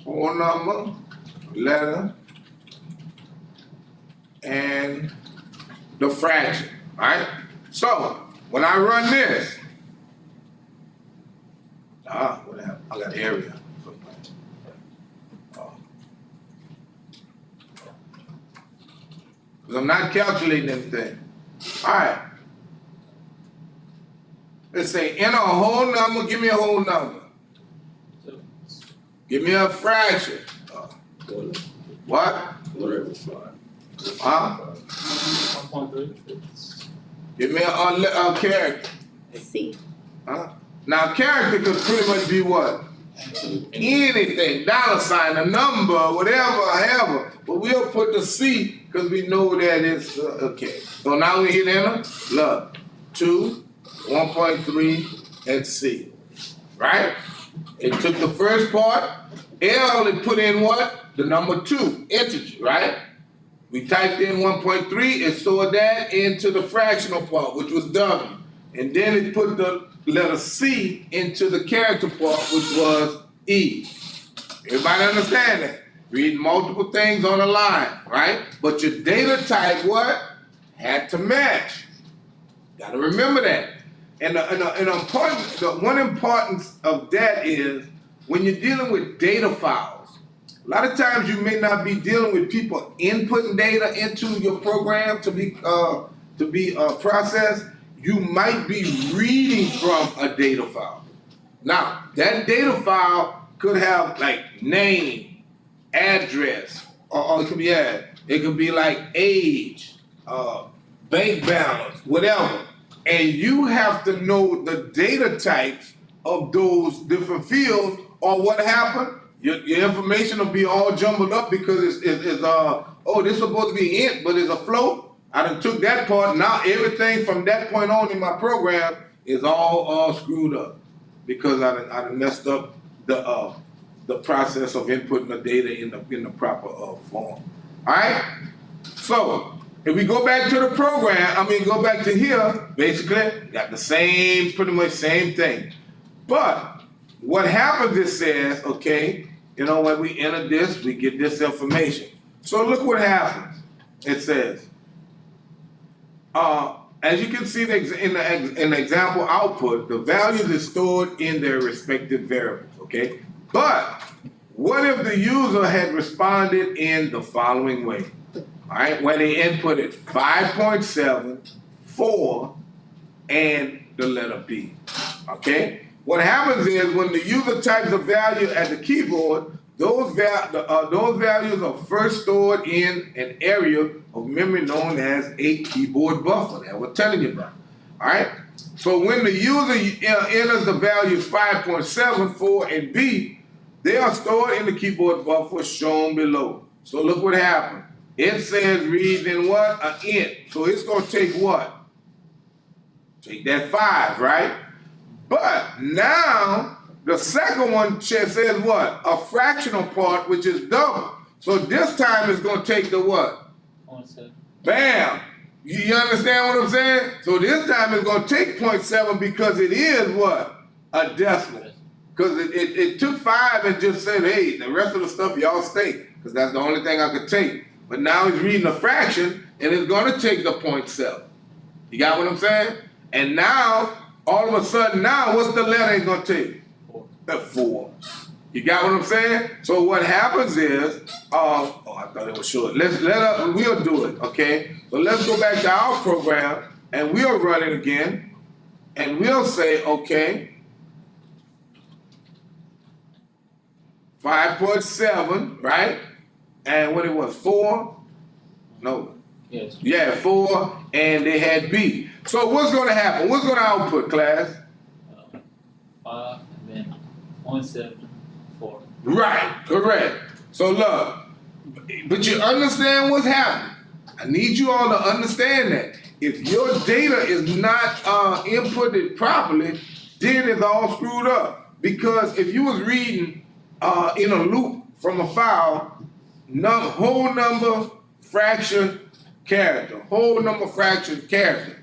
Whole number, letter, and the fraction, right? So when I run this, what happened? I got area. Because I'm not calculating anything. All right. Let's say enter a whole number, give me a whole number. Give me a fraction. What? Whatever, fine. Huh? 1.3. Give me a character. C. Huh? Now character could pretty much be what? Anything, dollar sign, a number, whatever, however. But we'll put the C because we know that it's okay. So now we hit enter. Look, 2, 1.3, and C. Right? It took the first part. L, it put in what? The number 2, integer, right? We typed in 1.3 and stored that into the fractional part, which was W. And then it put the letter C into the character part, which was E. Everybody understand that? Read multiple things on a line, right? But your data type, what? Had to match. Gotta remember that. And the one importance of that is when you're dealing with data files, A lot of times you may not be dealing with people inputting data into your program to be processed. You might be reading from a data file. Now, that data file could have like name, address, or it could be like age, bank balance, whatever. And you have to know the data types of those different fields, or what happened. Your information will be all jumbled up because this is supposed to be int, but it's a float. I done took that part. Now everything from that point on in my program is all screwed up because I done messed up the process of inputting the data in the proper form. All right. So if we go back to the program, go back to here. Basically, got the same, pretty much same thing. But what happens? It says, okay, when we enter this, we get this information. So look what happens. It says, as you can see in the example output, the values are stored in their respective variables, okay? But what if the user had responded in the following way? All right, when they inputted 5.7, 4, and the letter B, okay? What happens is when the user types a value at the keyboard, those values are first stored in an area of memory known as a keyboard buffer that we're telling you about. All right. So when the user enters the values 5.7, 4, and B, they are stored in the keyboard buffer shown below. So look what happened. It says read in what? An int. So it's going to take what? Take that 5, right? But now the second one says what? A fractional part, which is double. So this time it's going to take the what? 0.7. Bam! You understand what I'm saying? So this time it's going to take 0.7 because it is what? A decimal. Because it took 5 and just said, hey, the rest of the stuff y'all stay. Because that's the only thing I could take. But now it's reading a fraction and it's going to take the 0.7. You got what I'm saying? And now, all of a sudden now, what's the letter it's going to take? 4. The 4. You got what I'm saying? So what happens is, I thought it was short. We'll do it, okay? So let's go back to our program and we'll run it again. And we'll say, okay, 5.7, right? And what it was, 4? No. Yes. Yeah, 4, and they had B. So what's going to happen? What's going to output, class? 5 and then 0.7, 4. Right, correct. So look, but you understand what's happening. I need you all to understand that. If your data is not inputted properly, then it's all screwed up. Because if you was reading in a loop from a file, whole number, fraction, character. Whole number, fraction, character.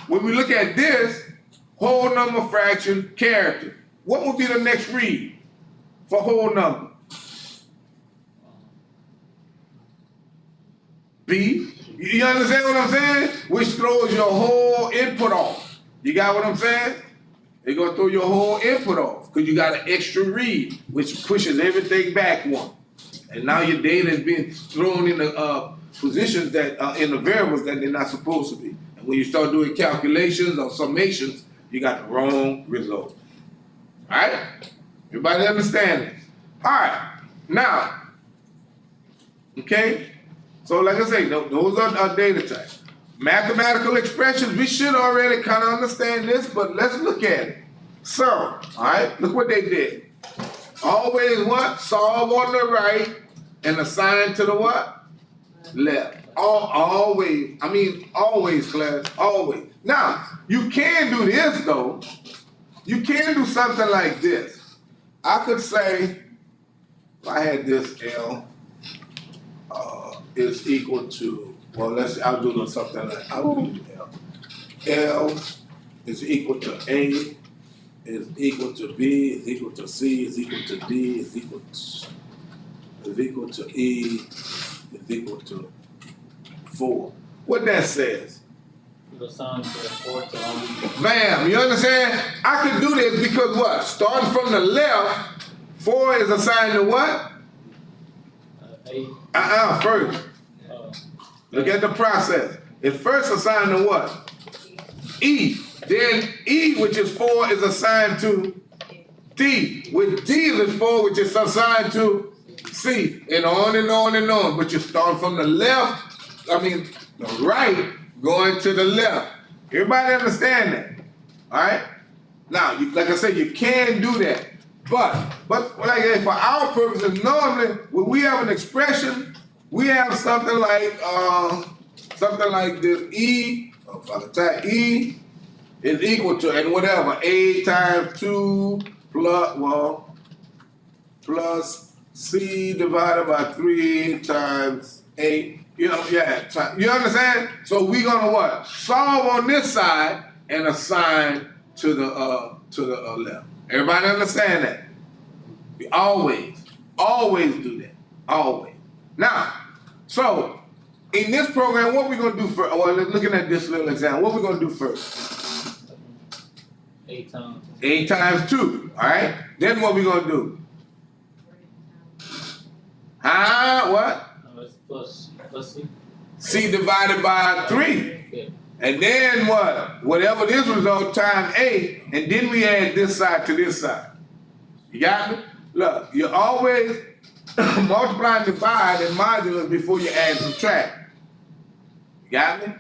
When we look at this, whole number, fraction, character. What would be the next read for whole number? B. You understand what I'm saying? Which throws your whole input off. You got what I'm saying? They're going to throw your whole input off because you got an extra read, which pushes everything back one. And now your data is being thrown in the positions that in the variables that they're not supposed to be. And when you start doing calculations or summations, you got the wrong result. All right? Everybody understand this? All right. Now, okay? So like I say, those are our data types. Mathematical expressions, we should already kind of understand this, but let's look at it. So, all right, look what they did. Always what? Solve on the right and assign to the what? Left. Always, class, always. Now, you can do this though. You can do something like this. I could say, if I had this L, is equal to, I'll do something like, I'll do L. L is equal to A, is equal to B, is equal to C, is equal to D, is equal to E, is equal to 4. What that says? We'll assign the 4 to all these. Bam, you understand? I can do this because what? Starting from the left, 4 is assigned to what? A, First, look at the process. It first assigned to what? E. Then E, which is 4, is assigned to D. With D is 4, which is assigned to C. And on and on and on. But you start from the left, the right, going to the left. Everybody understand that? Alright? Now, like I said, you can do that. But like for our purposes, normally when we have an expression, we have something like this E, E is equal to, and whatever, A times 2 plus C divided by 3 times 8. You understand? So we're gonna what? Solve on this side and assign to the left. Everybody understand that? We always do that. Always. Now, so in this program, what we're gonna do first? Well, looking at this little example, what we're gonna do first? 8 times. 8 times 2. All right. Then what we gonna do? What? It's plus C. C divided by 3. Yeah. And then what? Whatever this result times A, and then we add this side to this side. You got me? Look, you always multiply and divide in modulus before you add and subtract. You got me?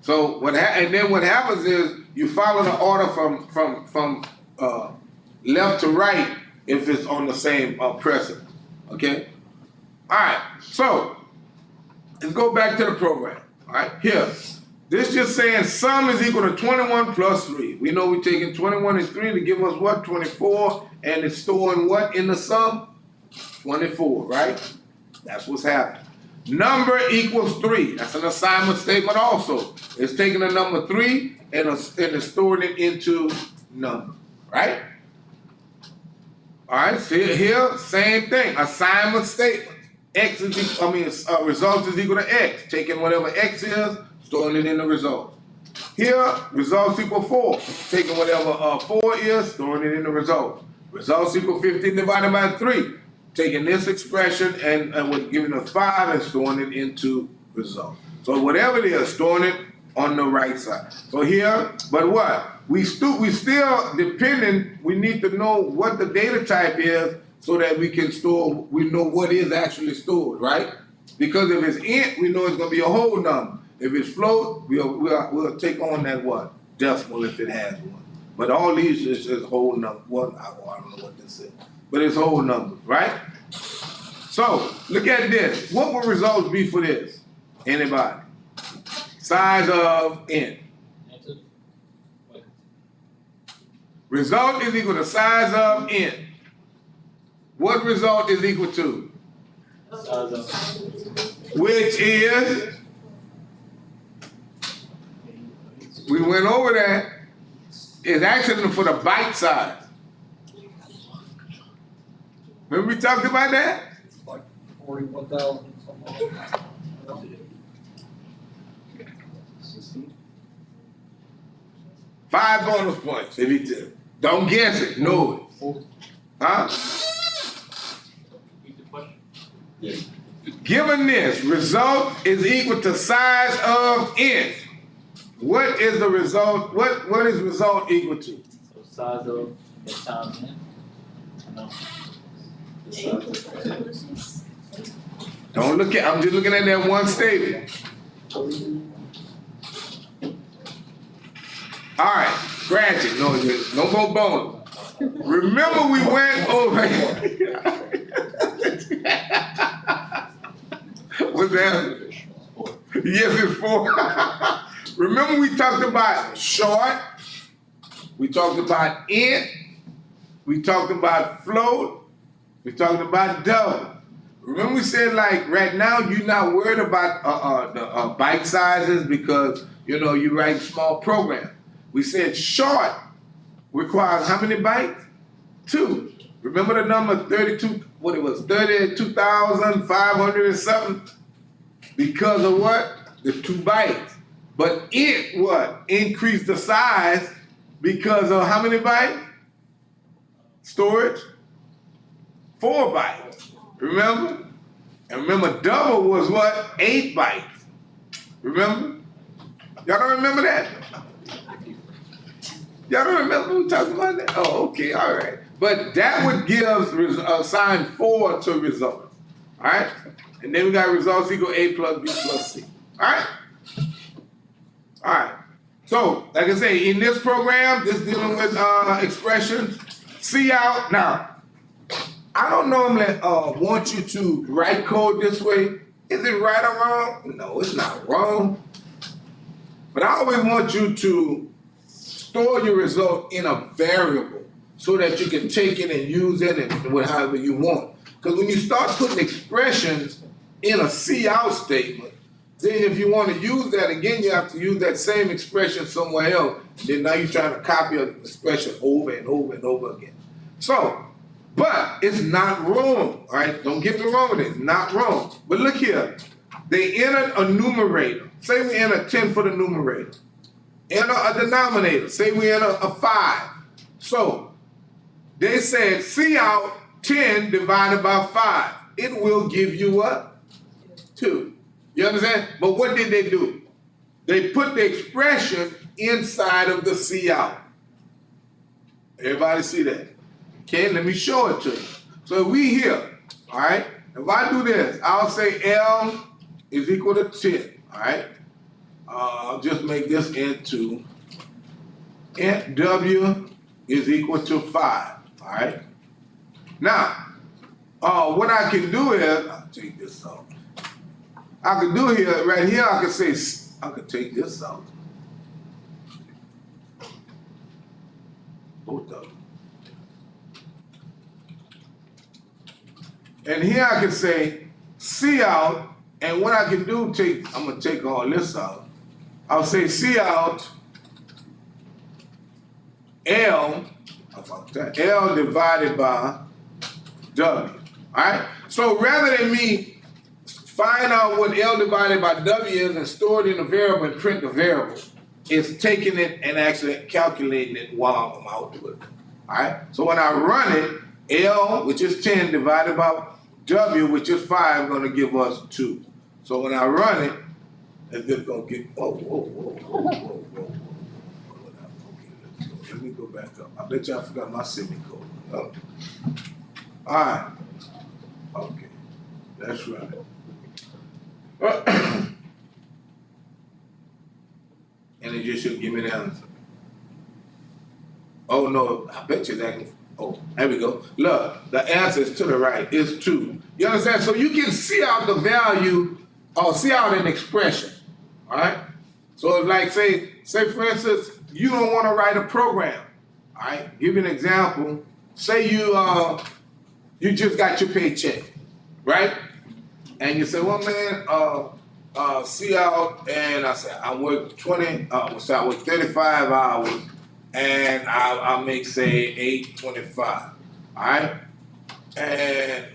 So and then what happens is you follow the order from left to right if it's on the same precedent. Okay? Alright, so let's go back to the program. Alright, here. This just saying sum is equal to 21 plus 3. We know we're taking 21 and 3 to give us what? 24. And it's storing what in the sum? 24, right? That's what's happening. Number equals 3. That's an assignment statement also. It's taking the number 3 and it's storing it into number, right? All right, see here, same thing. Assignment statement. X is equal, result is equal to X. Taking whatever X is, storing it in the result. Here, results equal 4. Taking whatever 4 is, storing it in the result. Results equal 15 divided by 3. Taking this expression and we're giving us 5 and storing it into result. So whatever it is, storing it on the right side. So here, but what? We still depending, we need to know what the data type is so that we can store, we know what is actually stored, right? Because if it's int, we know it's gonna be a whole number. If it's float, we'll take on that what? Decimal if it has one. But all these is just whole number. Well, I don't know what this is. But it's whole numbers, right? So, look at this. What will results be for this? Anybody? Size of n. Answer. Wait. Result is equal to size of n. What result is equal to? Size of. Which is, we went over that, is actually for the byte size. Remember we talked about that? Like 41,000 something. 5 bonus points if you do. Don't guess it, know it. Huh? Read the question. Yeah. Given this, result is equal to size of n. What is the result? What is result equal to? So size of X times n. No. The size of Don't look at, I'm just looking at that one statement. All right, scratch it. No more bonus. Remember we went over. What's that? Yes, it's 4. Remember we talked about short. We talked about int. We talked about float. We talked about double. Remember we said like right now you're not worried about the byte sizes because you write small programs. We said short requires how many bytes? 2. Remember the number 32? What it was? 32,500 and something. Because of what? The 2 bytes. But it what? Increased the size because of how many bytes? Storage? 4 bytes. Remember? And remember, double was what? 8 bytes. Remember? Y'all don't remember that? Y'all don't remember we talking about that? Oh, okay, all right. But that would give assign 4 to results. All right? And then we got results equal A plus B plus C. All right? All right. So, like I say, in this program, this dealing with expressions, C out. Now, I don't normally want you to write code this way. Is it right or wrong? No, it's not wrong. But I always want you to store your result in a variable so that you can take it and use it and however you want. Because when you start putting expressions in a C out statement, then if you want to use that again, you have to use that same expression somewhere else. Then now you're trying to copy an expression over and over and over again. So, but it's not wrong, all right? Don't get me wrong with it, it's not wrong. But look here, they entered a numerator. Say we enter 10 for the numerator. Enter a denominator, say we enter a 5. So, they said C out 10 divided by 5. It will give you what? 2. You understand? But what did they do? They put the expression inside of the C out. Everybody see that? Okay, let me show it to you. So we here, all right? If I do this, I'll say L is equal to 10, all right? I'll just make this into int W is equal to 5, all right? Now, what I can do is, I'll take this out. I can do here, right here, I can say, I can take this out. Both of them. And here I can say C out, and what I can do, I'm gonna take all this out. I'll say C out L, L divided by W, all right? So rather than me find out what L divided by W is and store it in a variable and print the variable, it's taking it and actually calculating it while I'm output. All right? So when I run it, L, which is 10, divided by W, which is 5, going to give us 2. So when I run it, it's just going to get, whoa. Okay, let me go back up. I bet y'all forgot my semicolon. Oh. All right. Okay, that's right. And it just should give me the answer. Oh no, I bet you that. Oh, there we go. Look, the answer is to the right. It's 2. You understand? So you can see out the value or see out an expression. All right? So it's like say for instance, you don't want to write a program. All right? Give you an example. Say you just got your paycheck, right? And you say, well, man, see out, and I said, I work 35 hours, and I make, say, $8.25, all right? And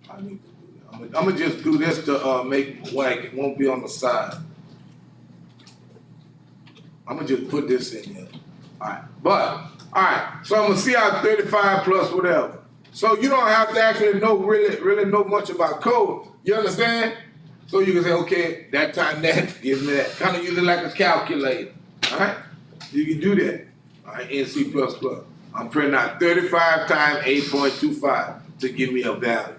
I need to do that. I'm gonna just do this to make whack. It won't be on the side. I'm gonna just put this in here, all right? But, all right, so I'm gonna see out 35 plus whatever. So you don't have to actually know really know much about code. You understand? So you can say, okay, that time that gives me that. Kind of use it like a calculator. All right? You can do that. All right, in C++. I'm printing out 35 times 8.25 to give me a value.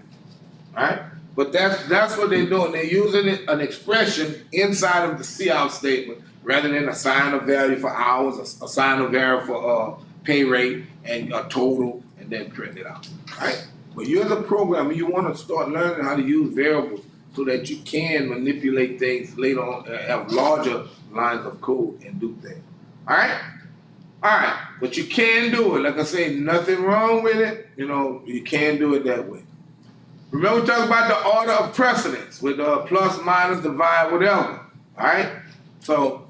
All right? But that's what they're doing. They're using an expression inside of the cout statement rather than assign a value for hours, assign a value for pay rate and a total, and then print it out. Right? But you're the programmer, you want to start learning how to use variables so that you can manipulate things later on, have larger lines of code and do things. All right? All right, but you can do it. Like I say, nothing wrong with it. You know, you can do it that way. Remember we talked about the order of precedence with plus, minus, divide, whatever. All right? So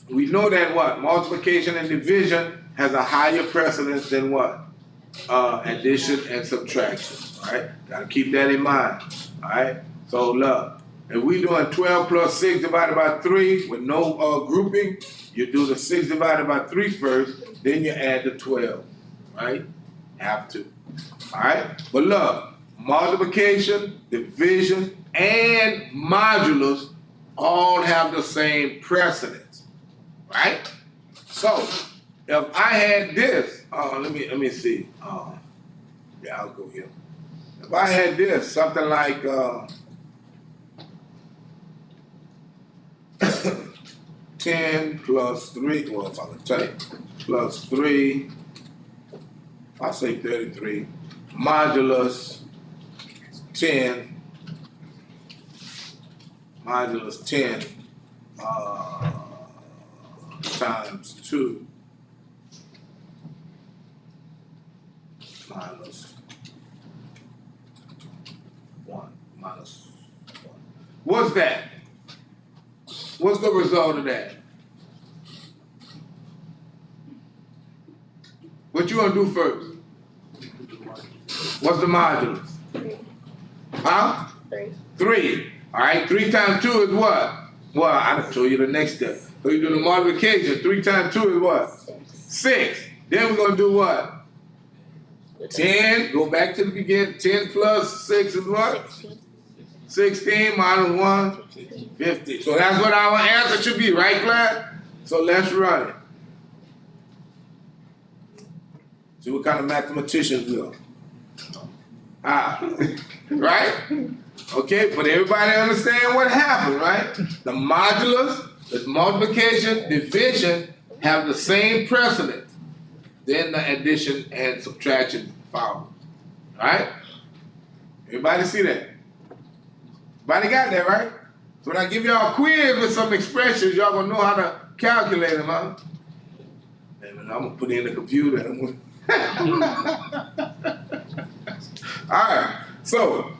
we know that what? Multiplication and division has a higher precedence than what? Addition and subtraction. All right? Got to keep that in mind. All right? So look, if we're doing 12 plus 6 divided by 3 with no grouping, you do the 6 divided by 3 first, then you add the 12. Right? Have to. Alright? But look, multiplication, division, and modulus all have the same precedence. Right? So if I had this, let me see. Yeah, I'll go here. If I had this, something like 10 plus 3, well, if I can tell you, plus 3, I'll say 33, modulus 10, times 2 minus 1 minus 1. What's that? What's the result of that? What you gonna do first? What's the modulus? 3. Huh? 3. 3. All right, 3 times 2 is what? Well, I'll show you the next step. So you do the multiplication. 3 times 2 is what? 6. Then we're gonna do what? 10. Go back to the beginning. 10 plus 6 is what? 16. 16 minus 1, 50. So that's what our answer should be, right, class? So let's run it. See what kind of mathematicians we are. Right? Okay, but everybody understand what happened, right? The modulus, the multiplication, division have the same precedent. Then the addition and subtraction follow. Right? Everybody see that? Everybody got that, right? So when I give y'all a quiz with some expressions, y'all gonna know how to calculate them, huh? And I'm gonna put it in the computer. Alright, so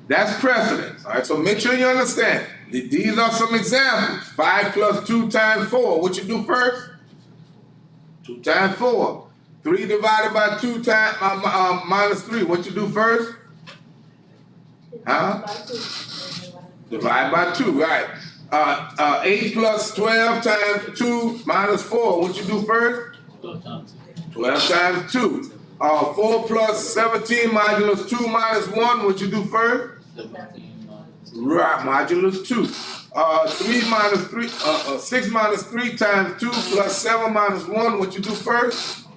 that's precedence. Alright, so make sure you understand. These are some examples. 5 plus 2 times 4. What you do first? 2 times 4. 3 divided by 2 times minus 3. What you do first? Huh? Divide by 2, right. 8 plus 12 times 2 minus 4. What you do first? 12 times 2. 4 plus 17 modulus 2 minus 1. What you do first? Right, modulus 2. 3 minus 3, 6 minus 3 times 2 plus 7 minus 1. What you do first?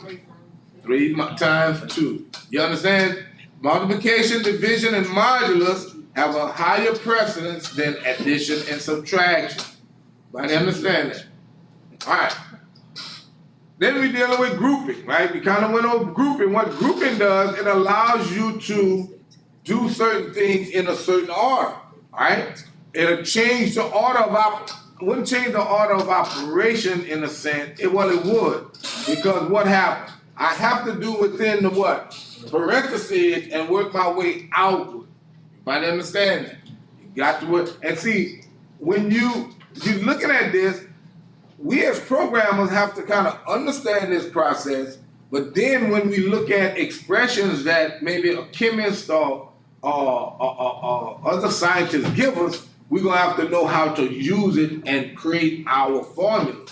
3 times 2. You understand? Multiplication, division, and modulus have a higher precedence than addition and subtraction. Everybody understand that? All right. Then we're dealing with grouping, right? We kind of went over grouping. What grouping does, it allows you to do certain things in a certain order, all right? It'll change the order of wouldn't change the order of operation in a sense. It would, because what happened? I have to do within the what? Parentheses and work my way outward. Everybody understand that? You got to work. And see, when you're looking at this, we as programmers have to kind of understand this process, but then when we look at expressions that maybe a chemist or other scientists give us, we're gonna have to know how to use it and create our formula.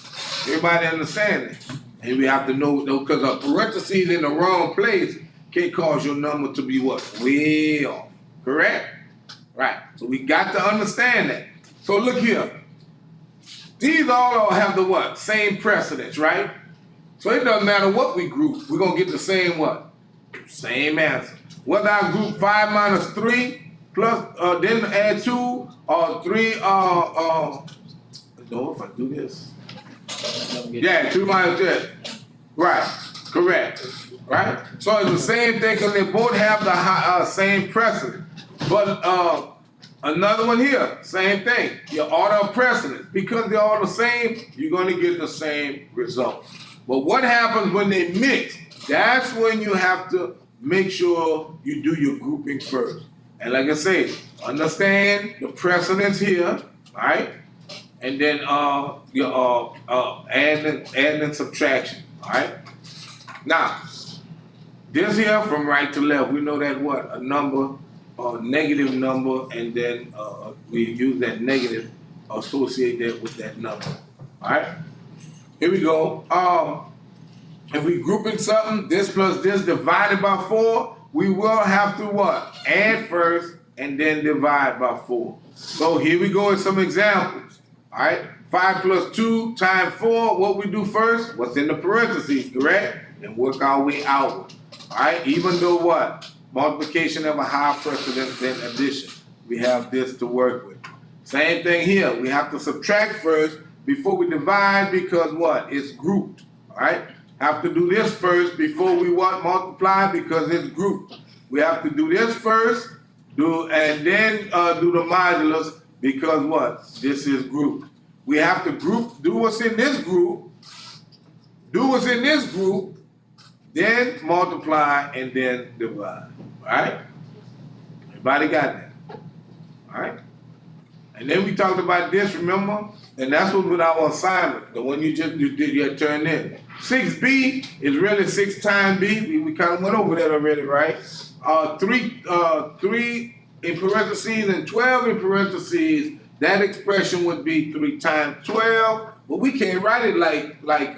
Everybody understand that? And we have to know, because a parentheses in the wrong place can cause your number to be what? Way off. Correct? Right. So we got to understand that. So look here. These all have the what? Same precedence, right? So it doesn't matter what we group, we're gonna get the same what? Same answer. Whether I group 5 minus 3 plus then add 2 or 3 no, if I do this. Yeah, 2 minus 3. Right, correct. Right? So it's the same thing because they both have the same precedent. But another one here, same thing. Your order of precedence. Because they're all the same, you're going to get the same result. But what happens when they mix? That's when you have to make sure you do your grouping first. And like I say, understand the precedence here, right? And then your add and subtraction, all right? Now, this here from right to left, we know that what? A number, a negative number, and then we use that negative, associate that with that number, all right? Here we go. if we grouping something, this plus this divided by 4, we will have to what? Add first and then divide by 4. So here we go with some examples. All right, 5 plus 2 times 4, what we do first? What's in the parentheses, correct? And work our way outward. All right, even though what? Multiplication have a higher precedence than addition. We have this to work with. Same thing here. We have to subtract first before we divide because what? It's grouped. All right? Have to do this first before we what? Multiply because it's grouped. We have to do this first, and then do the modulus because what? This is grouped. We have to group, do what's in this group, then multiply and then divide. All right? Everybody got that? All right? And then we talked about this, remember? And that's what with our assignment, the one you had turned in. 6b is really 6 times b. We kind of went over that already, right? 3 in parentheses and 12 in parentheses. That expression would be 3 times 12, but we can't write it like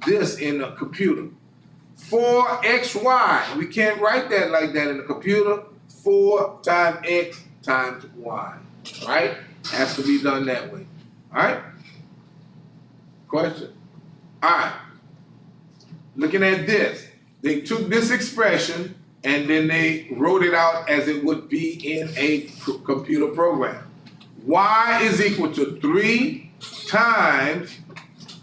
this in a computer. 4xy. We can't write that like that in a computer. 4 times x times y. Right? Has to be done that way. Alright? Question? Alright. Looking at this. They took this expression and then they wrote it out as it would be in a computer program. Y is equal to 3 times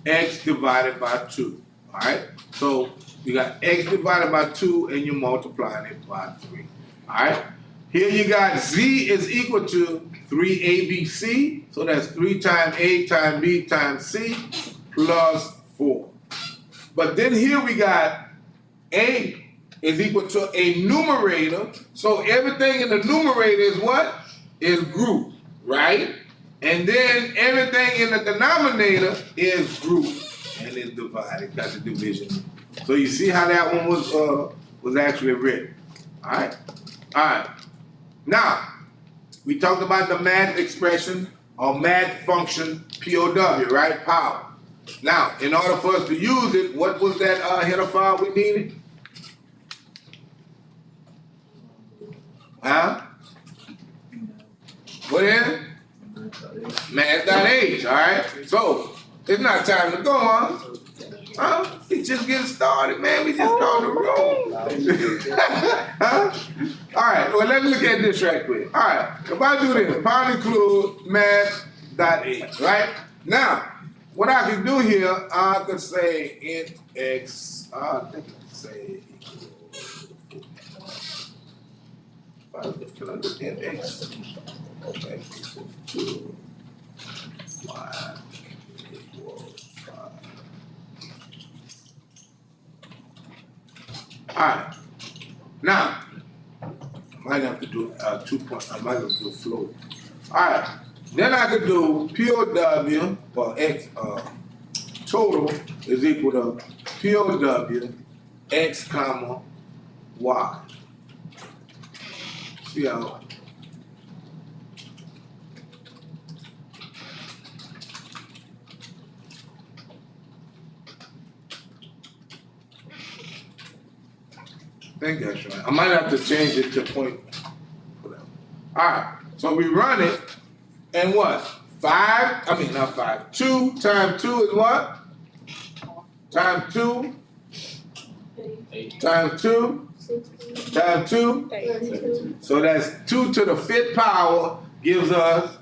x divided by 2. Alright? So you got x divided by 2 and you're multiplying it by 3. Alright? Here you got z is equal to 3abc, so that's 3 times a times b times c plus 4. But then here we got a is equal to a numerator, so everything in the numerator is what? Is grouped, right? And then everything in the denominator is grouped and is divided, got the division. So you see how that one was actually written. Alright? Alright. Now, we talked about the math expression or math function POW, right? Power. Now, in order for us to use it, what was that header file we needed? Huh? What is it? Math.h, all right? So, it's not time to go, huh? Huh? We just getting started, man. We just on the road. Huh? All right, well, let's look at this right quick. All right, if I do this, power include math.h, right? Now, what I can do here, I could say int x, I think I could say can I do int x? Okay, equal to y equals 5. All right. Now, I might have to do 2 points. I might have to do float. All right. Then I could do POW or x total is equal to POW x comma y. See how? I think that's right. I might have to change it to point. Whatever. All right. So we run it, and what? 2 times 2 is what? Times 2 times 2 times 2. 32. So that's 2 to the 5th power gives us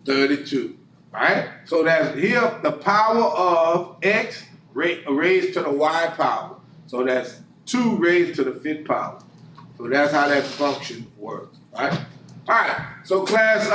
32. All right. So that's here the power of x raised to the y power. So that's 2 raised to the 5th power. So that's how that function works, right? All right, so class,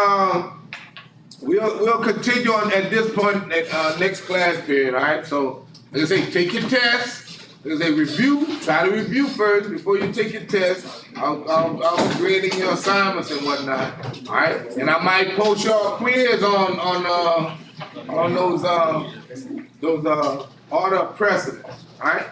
we'll continue on at this point at next class period, all right? So, like I say, take your test. Like I say, review, try to review first before you take your test. I'll grading your assignments and whatnot, all right? And I might post your quiz on those order of precedence, all right?